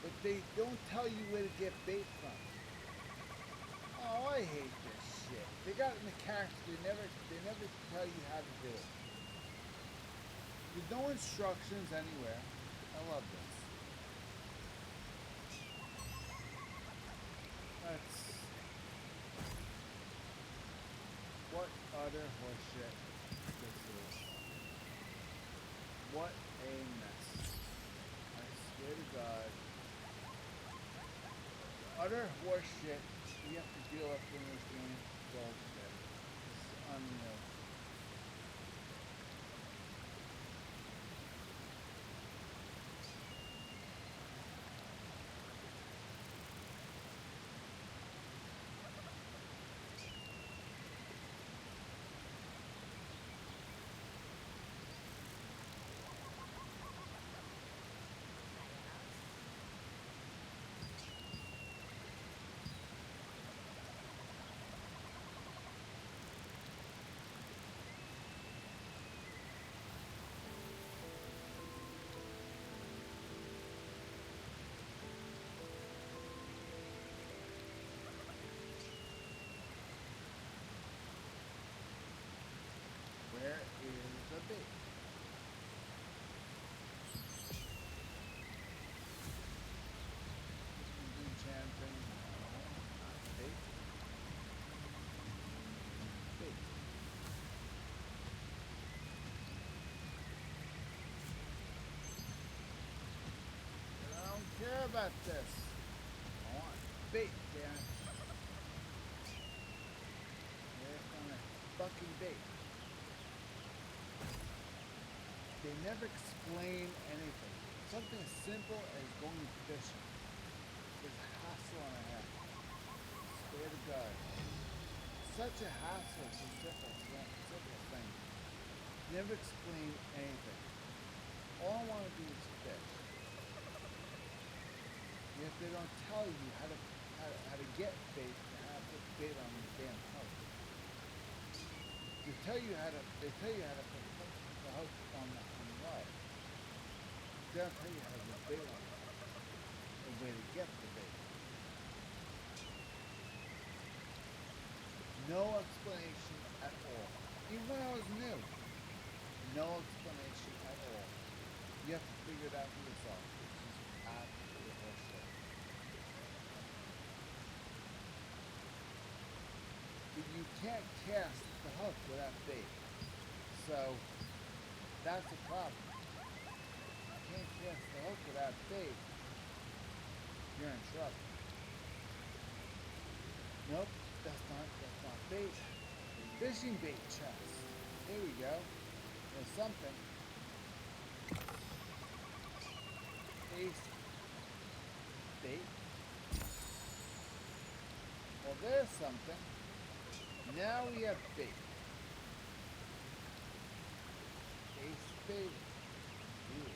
But they don't tell you where to get bait from. Oh, I hate this shit. They got it in the character. They never tell you how to do it. There's no instructions anywhere. I love this. That's what utter horseshit this is. What a mess. I swear to God. Utter horseshit we have to deal with in this game. Bullshit. It's unreal. Where is the bait? Enchanting. No, not bait. Bait. But I don't care about this. I want bait, damn it. Where's my fucking bait? They never explain anything. Something as simple as going fishing. There's a hassle and a half. Swear to God. Such a hassle for simple things. Never explain anything. All I want to do is fish. Yet they don't tell you how to get bait and how to put bait on the damn hook. They tell you how to put the hook on the rod. They don't tell you how to get bait on it. The way to get the bait. No explanation at all. Even when I was new. No explanation at all. You have to figure it out for yourself. It's just absolute bullshit. But you can't cast the hook without bait. So that's a problem. You can't cast the hook without bait. You're in trouble. Nope, that's not bait. Fishing bait chest. Here we go. There's something. Ace bait. Well, there's something. Now we have bait. Ace bait. Ew.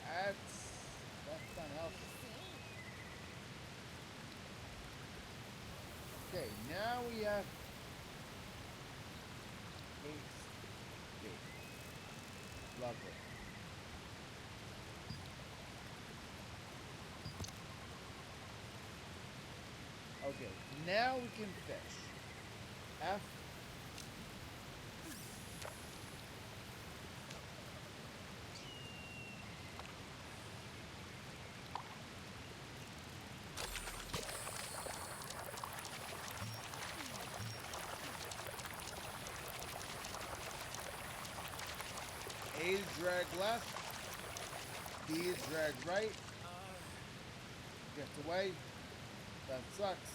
That's unhealthy. Okay, now we have ace bait. Lovely. Okay, now we can fish. F. drag left. B is drag right. Gets away. That sucks.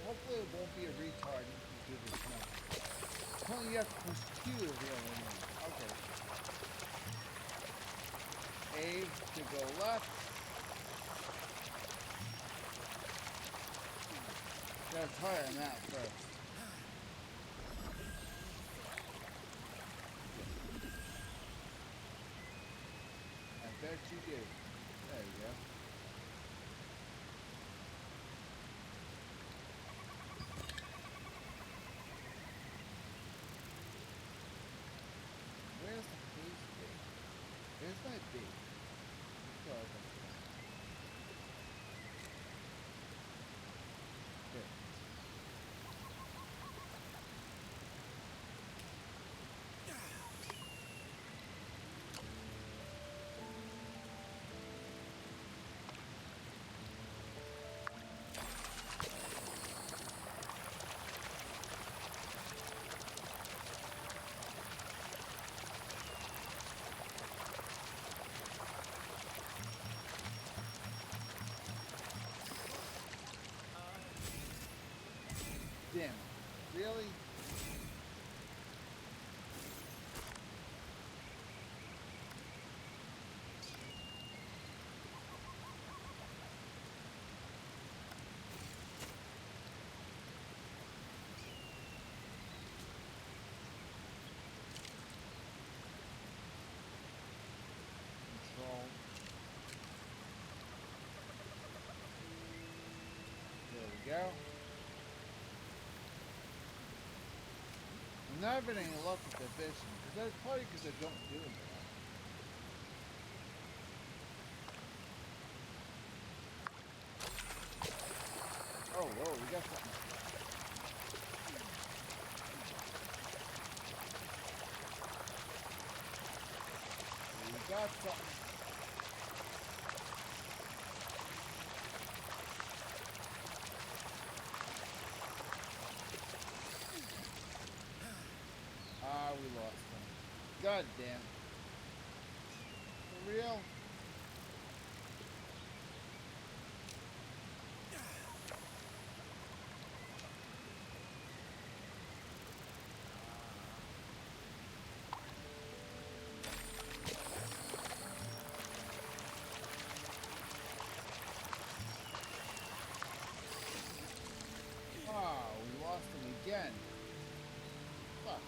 Hopefully it won't be a retard if you do this now. Apparently you have to push Q to the only move. Okay. A to go left. Gotta try on that first. I bet you did. There you go. Where's the base big? There's my big. Here. Damn. Really? Control. There we go. I'm not having any luck with the fishing, because that's probably because I don't do it enough. Oh, whoa, we got something. We got something. Ah, we lost him. God damn. For real? Ah, we lost him again. Fuck.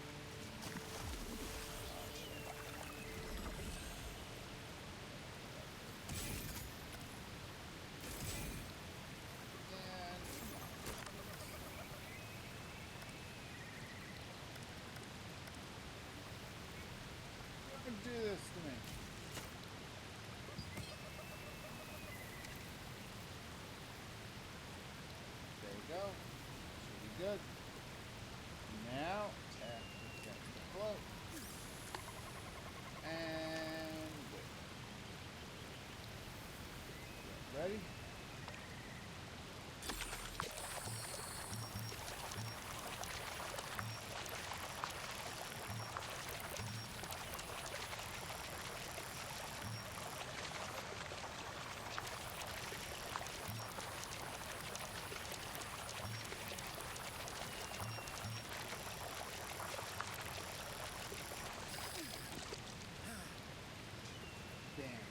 Do this to me. good. Now, after catch the float. And wait. Ready? Damn.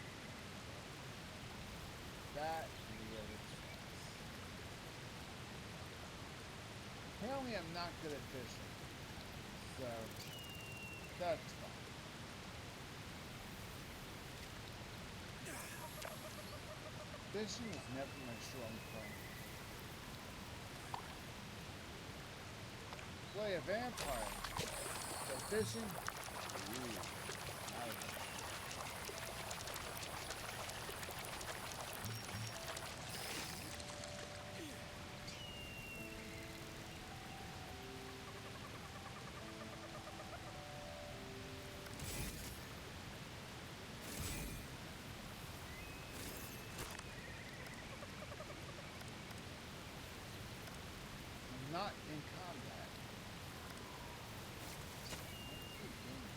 That really sucks. Apparently I'm not good at fishing. So, that's fine. Fishing was never my strong point. Play a vampire. But fishing? Ooh, nice. I'm not in combat. What's the game?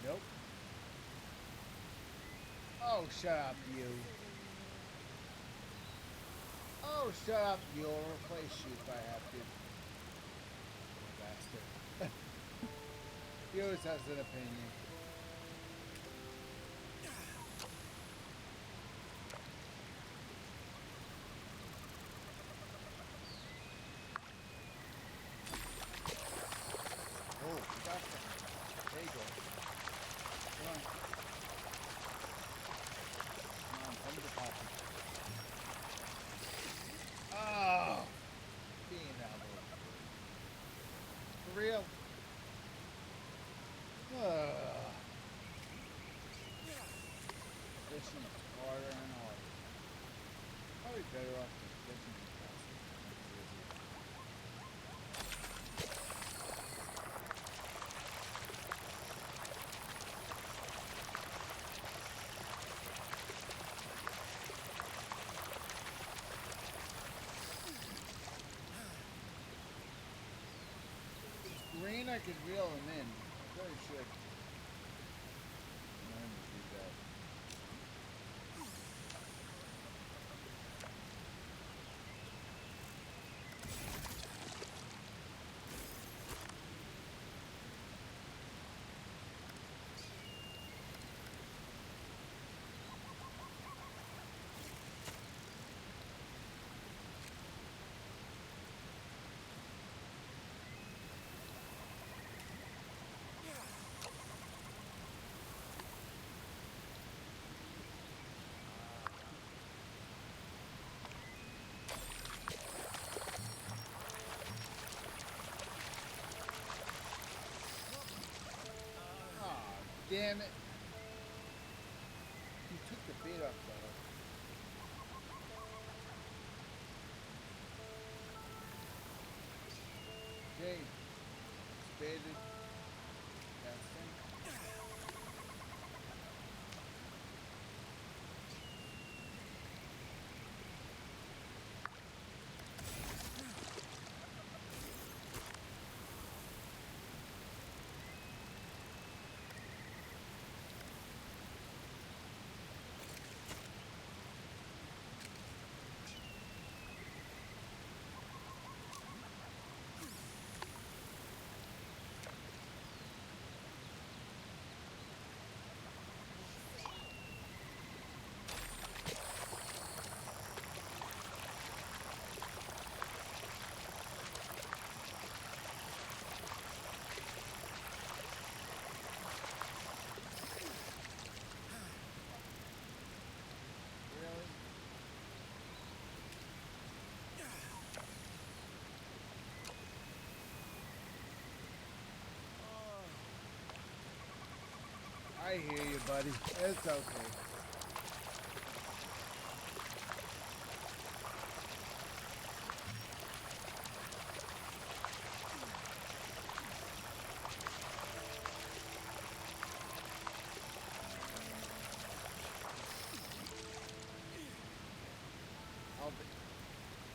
Nope. Oh, shut up, you. Oh, shut up. You'll replace you if I have to. Bastard. He always has an opinion. Oh, you got that. There you go. Come on. Come on, come to Poppy. Oh! Being that little. For real? Fishing is harder and harder. Probably better off just fishing and casting. Green, I could reel him in. I really should learn to do that. Damn it. You took the bait off the hook. Okay. Baited. Casting. I hear you, buddy. It's okay. I'll be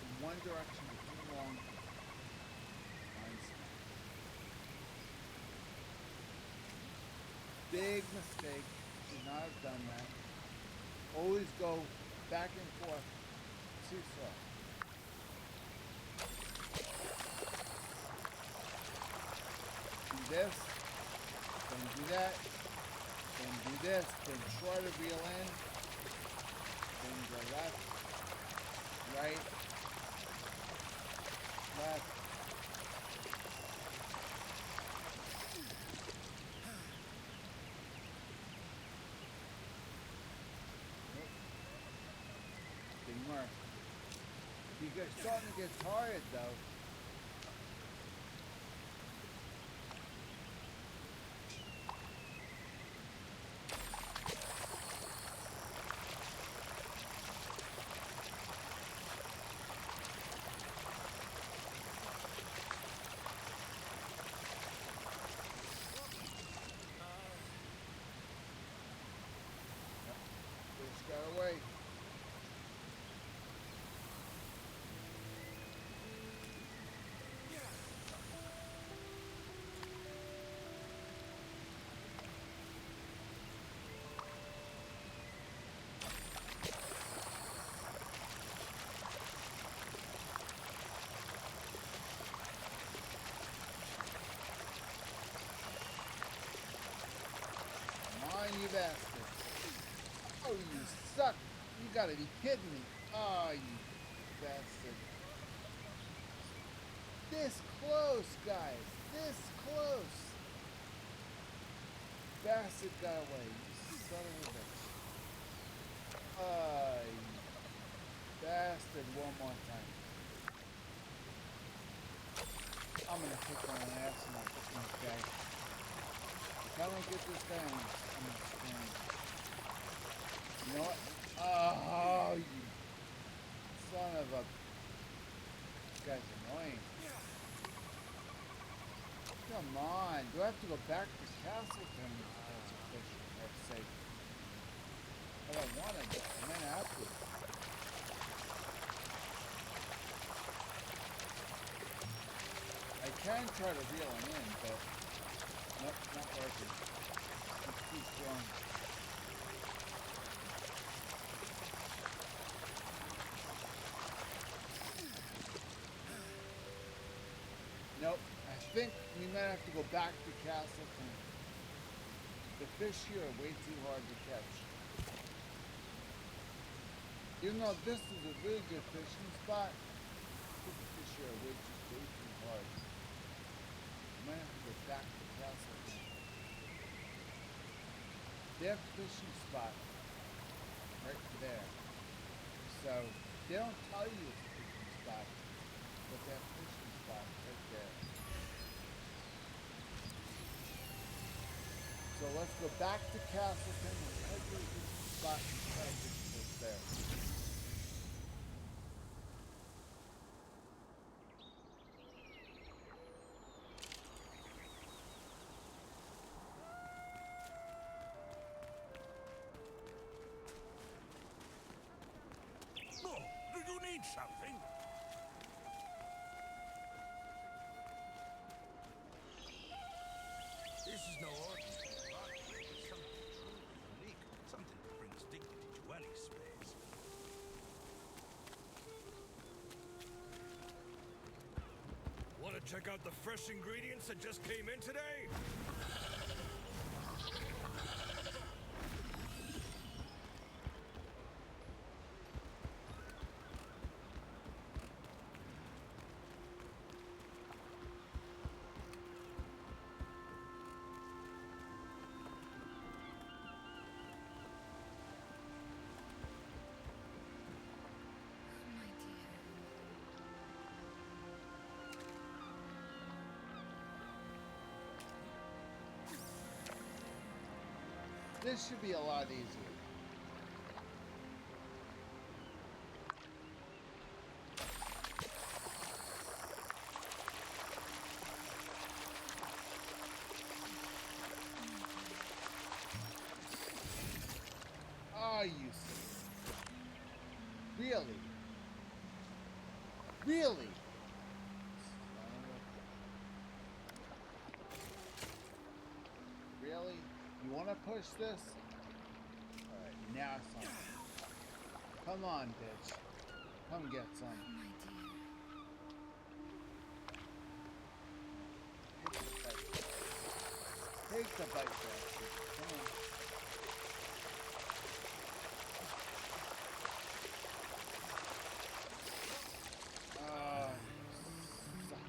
in one direction too long. Big mistake. Should not have done that. Always go back and forth. Seesaw. Do this. Then do that. Then do this. Then try to reel in. Then go left. Right. Left. Didn't work. You're starting to get tired though. Just gotta wait. Come on, you bastard. Oh, you suck. You gotta be kidding me. Oh, you bastard. This close, guys. This close. Bastard got away. You son of a bitch. You bastard one more time. I'm gonna kick my ass and I'll kick this guy. If I don't get this down, I'm gonna scream. You know what? Oh, you son of a... This guy's annoying. Come on. Do I have to go back to Castleton? That's a fish, for God's sake. But I wanted it. I might have to. I can try to reel him in, but... Nope, not working. It's too strong. Nope. I think we might have to go back to Castleton. The fish here are way too hard to catch. Even though this is a really good fishing spot, I think the fish here are way too hard. We might have to go back to Castleton. Their fishing spot right there. So they don't tell you it's a fishing spot, but that fishing spot right there. So let's go back to Castleton and head to the spot and try to fish this there. Oh, do you need something? This is no ordinary spot. It's something truly unique. Something that brings dignity to any space. Want to check out the fresh ingredients that just came in today? My dear. This should be a lot easier. Oh, you really? Really? Really? You want to push this? Alright, now some. Come on, bitch. Come get some. My dear. Take the bite, bastard. Come on. Suck.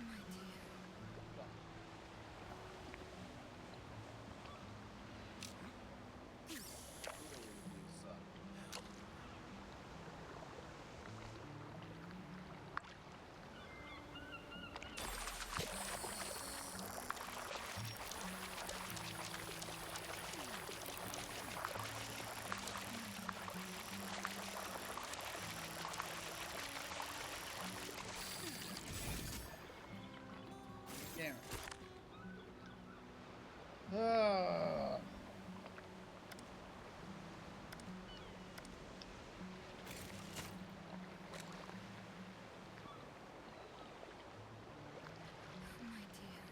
My dear. Damn it. Ah. My dear.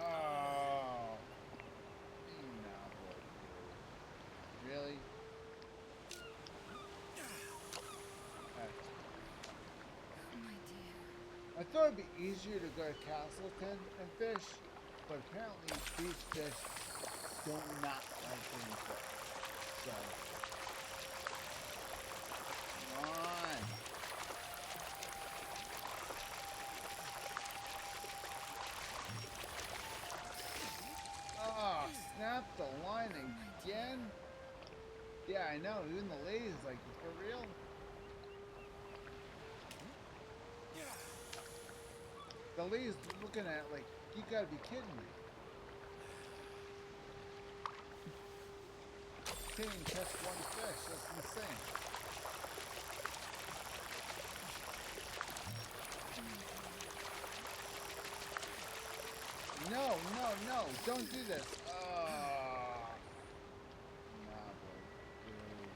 Oh. No, boy. Really? My dear. I thought it'd be easier to go to Castleton and fish, but apparently these fish do not like being fished. So, come on. Oh, snap the line again? Yeah, I know. Even the lady's like, for real? The lady's looking at it like, you gotta be kidding me. Can't even catch one fish. That's insane. No, no, no. Don't do this. Nah, boy. Dude.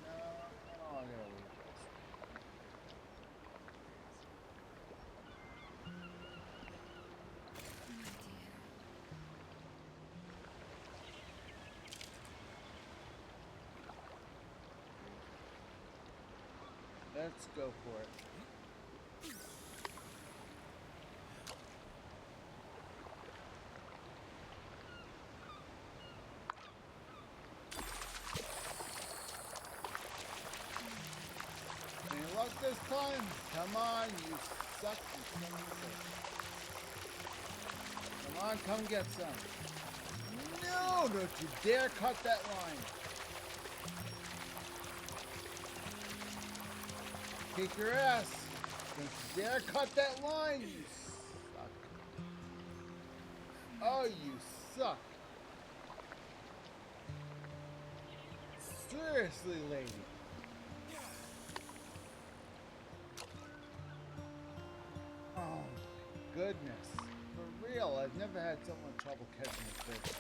No, I gotta leave this. Let's go for it. Any luck this time? Come on, you suck. You son of a bitch. Come on, come get some. No, don't you dare cut that line. Kick your ass. Don't you dare cut that line, you suck. Oh, you suck. Seriously, lady. Oh. goodness. For real, I've never had so much trouble catching a fish.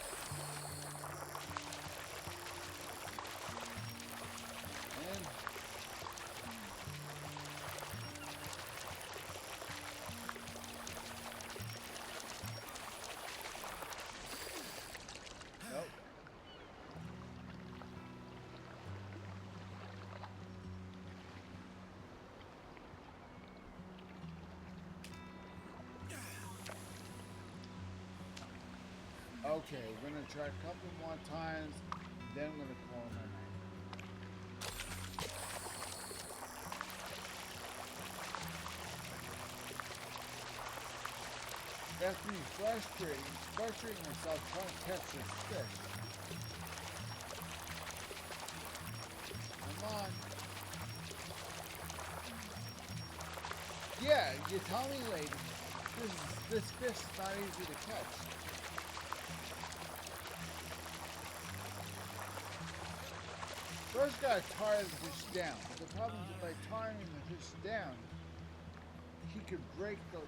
And nope. Okay, we're gonna try a couple more times, then we're gonna call him a night. After me frustrating myself trying to catch this fish. Come on. Yeah, you tell me, lady, this fish is not easy to catch. First gotta tire the fish down. But the problem is by tiring the fish down, he could break the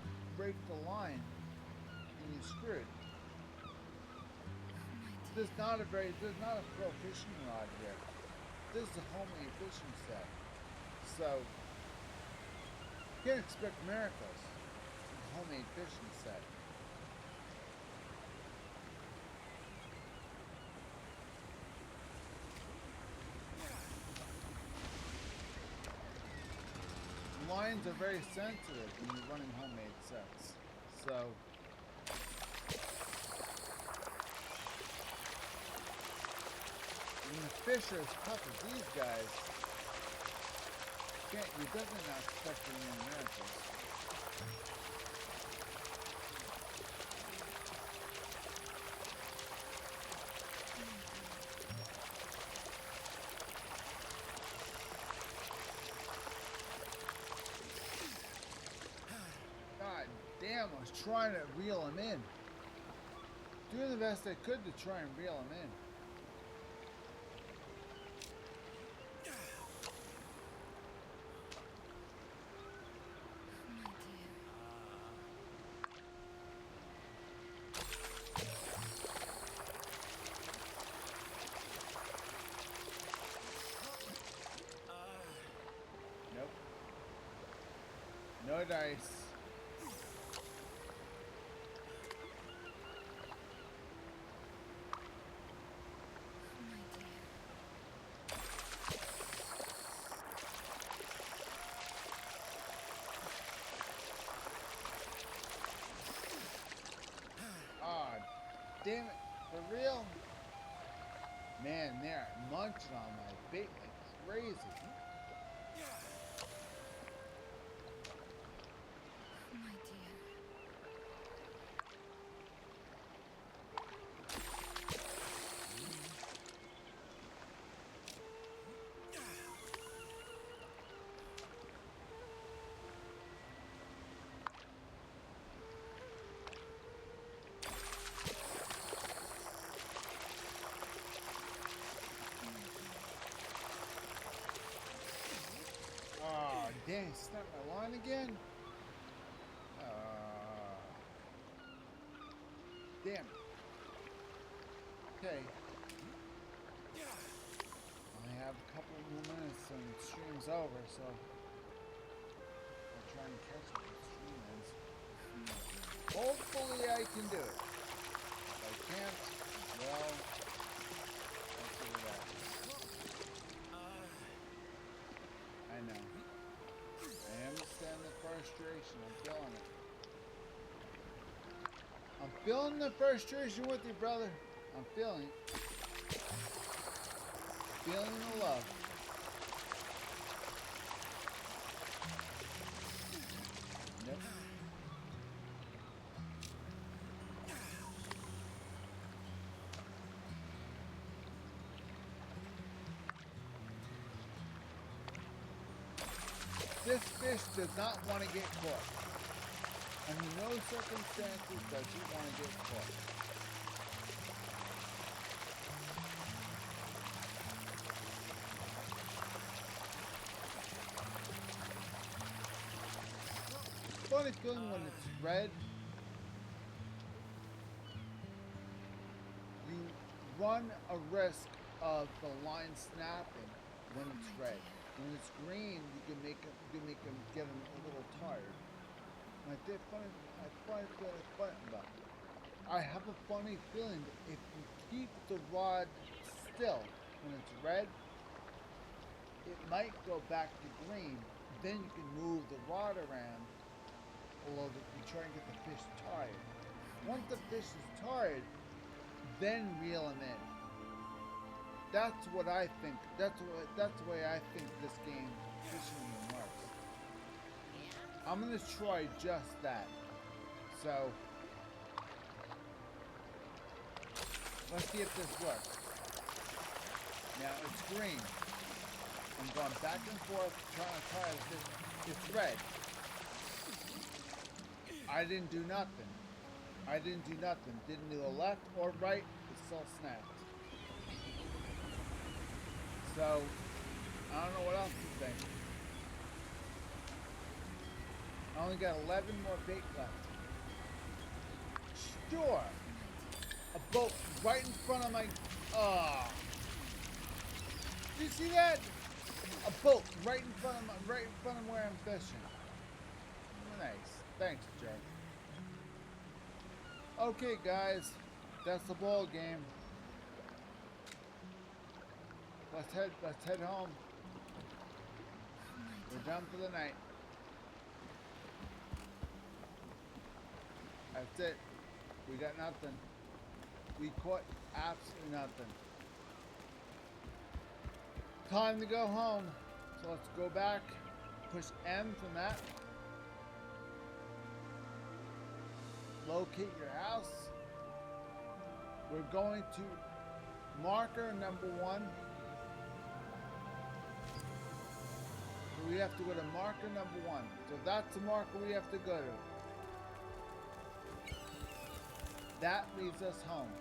line and you're screwed. There's not a pro fishing rod here. This is a homemade fishing set. So you can't expect miracles. It's a homemade fishing set. Lines are very sensitive when you're running homemade sets. So when the fish are as tough as these guys, you definitely not expecting any miracles. God damn, I was trying to reel him in. Doing the best I could to try and reel him in. Nope. No dice. Ah, damn it. For real? Man, they're munching on my bait like crazy. My dear. Oh, dang, snapped my line again? Damn it. Okay. I have a couple more minutes and the stream's over, so I'll try and catch it when the stream ends. Hopefully I can do it. If I can't, well, let's see what happens. I know. I understand the frustration. I'm feeling it. I'm feeling the frustration with you, brother. I'm feeling it. Feeling the love. Yep. This fish does not want to get caught. Under no circumstances does he want to get caught. Funny feeling when it's red run a risk of the line snapping when it's red. When it's green, you can make them get a little tired. And I have a funny feeling that if you keep the rod still when it's red, it might go back to green. Then you can move the rod around, although you try and get the fish tired. Once the fish is tired, then reel him in. That's what I think. That's the way I think this game, fishing game, works. I'm gonna try just that. So let's see if this works. Now it's green. I'm going back and forth trying to tie the fish. It's red. I didn't do nothing. Didn't do a left or right. It still snapped. So, I don't know what else to think. I only got 11 more bait left. Sure. A boat right in front of my... Did you see that? A boat right in front of where I'm fishing. Nice. Thanks, Joe. Okay, guys. That's the ball game. Let's head home. We're done for the night. That's it. We got nothing. We caught absolutely nothing. Time to go home. So let's go back. Push M from that. Locate your house. We're going to marker number 1. So we have to go to marker number 1. So that's the marker we have to go to. That leaves us home.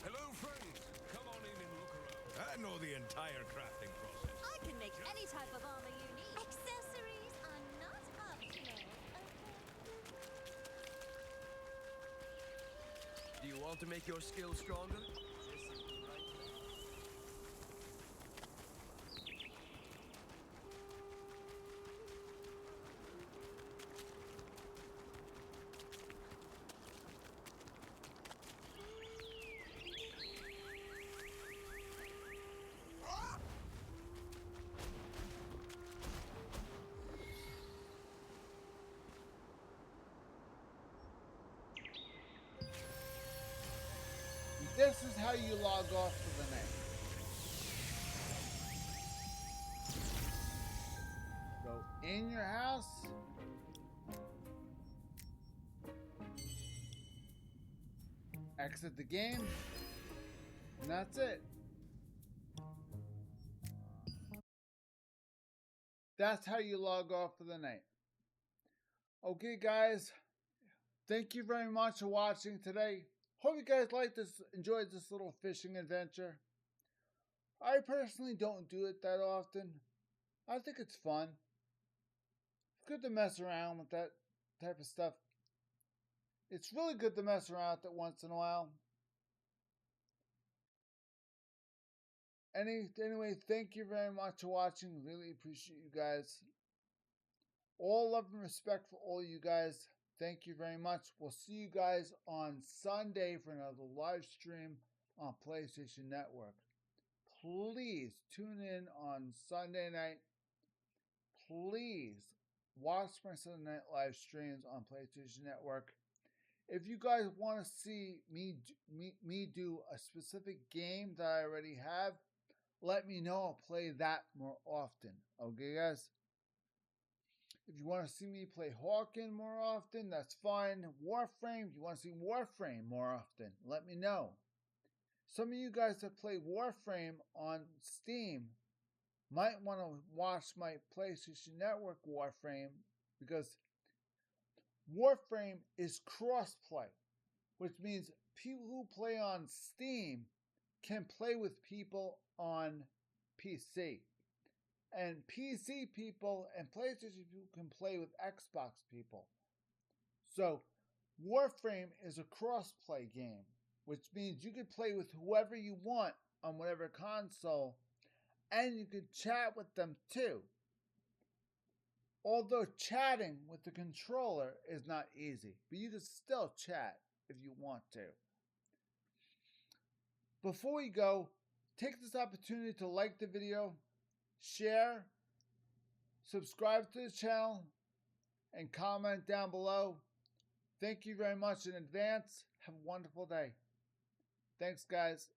Hello, friends. Come on in and look around. I know the entire crafting process. I can make any type of armor you need. Accessories are not optional. Do you want to make your skills stronger? This is the right place. This is how you log off for the night. Go in your house. Exit the game. And that's it. That's how you log off for the night. Okay, guys. Thank you very much for watching today. Hope you guys enjoyed this little fishing adventure. I personally don't do it that often. I think it's fun. It's good to mess around with that type of stuff. It's really good to mess around with it once in a while. Anyway, thank you very much for watching. Really appreciate you guys. All love and respect for all you guys. Thank you very much. We'll see you guys on Sunday for another live stream on PlayStation Network. Please tune in on Sunday night. Please watch my Sunday night live streams on PlayStation Network. If you guys want to see me do a specific game that I already have, let me know. I'll play that more often. Okay, guys? If you want to see me play Hawken more often, that's fine. Warframe, if you want to see Warframe more often, let me know. Some of you guys that play Warframe on Steam might want to watch my PlayStation Network Warframe, because Warframe is crossplay, which means people who play on Steam can play with people on PC. And PC people and PlayStation people can play with Xbox people. So Warframe is a crossplay game, which means you can play with whoever you want on whatever console, and you can chat with them too. Although chatting with the controller is not easy, but you can still chat if you want to. Before we go, take this opportunity to like the video, share, subscribe to the channel, and comment down below. Thank you very much in advance. Have a wonderful day. Thanks, guys.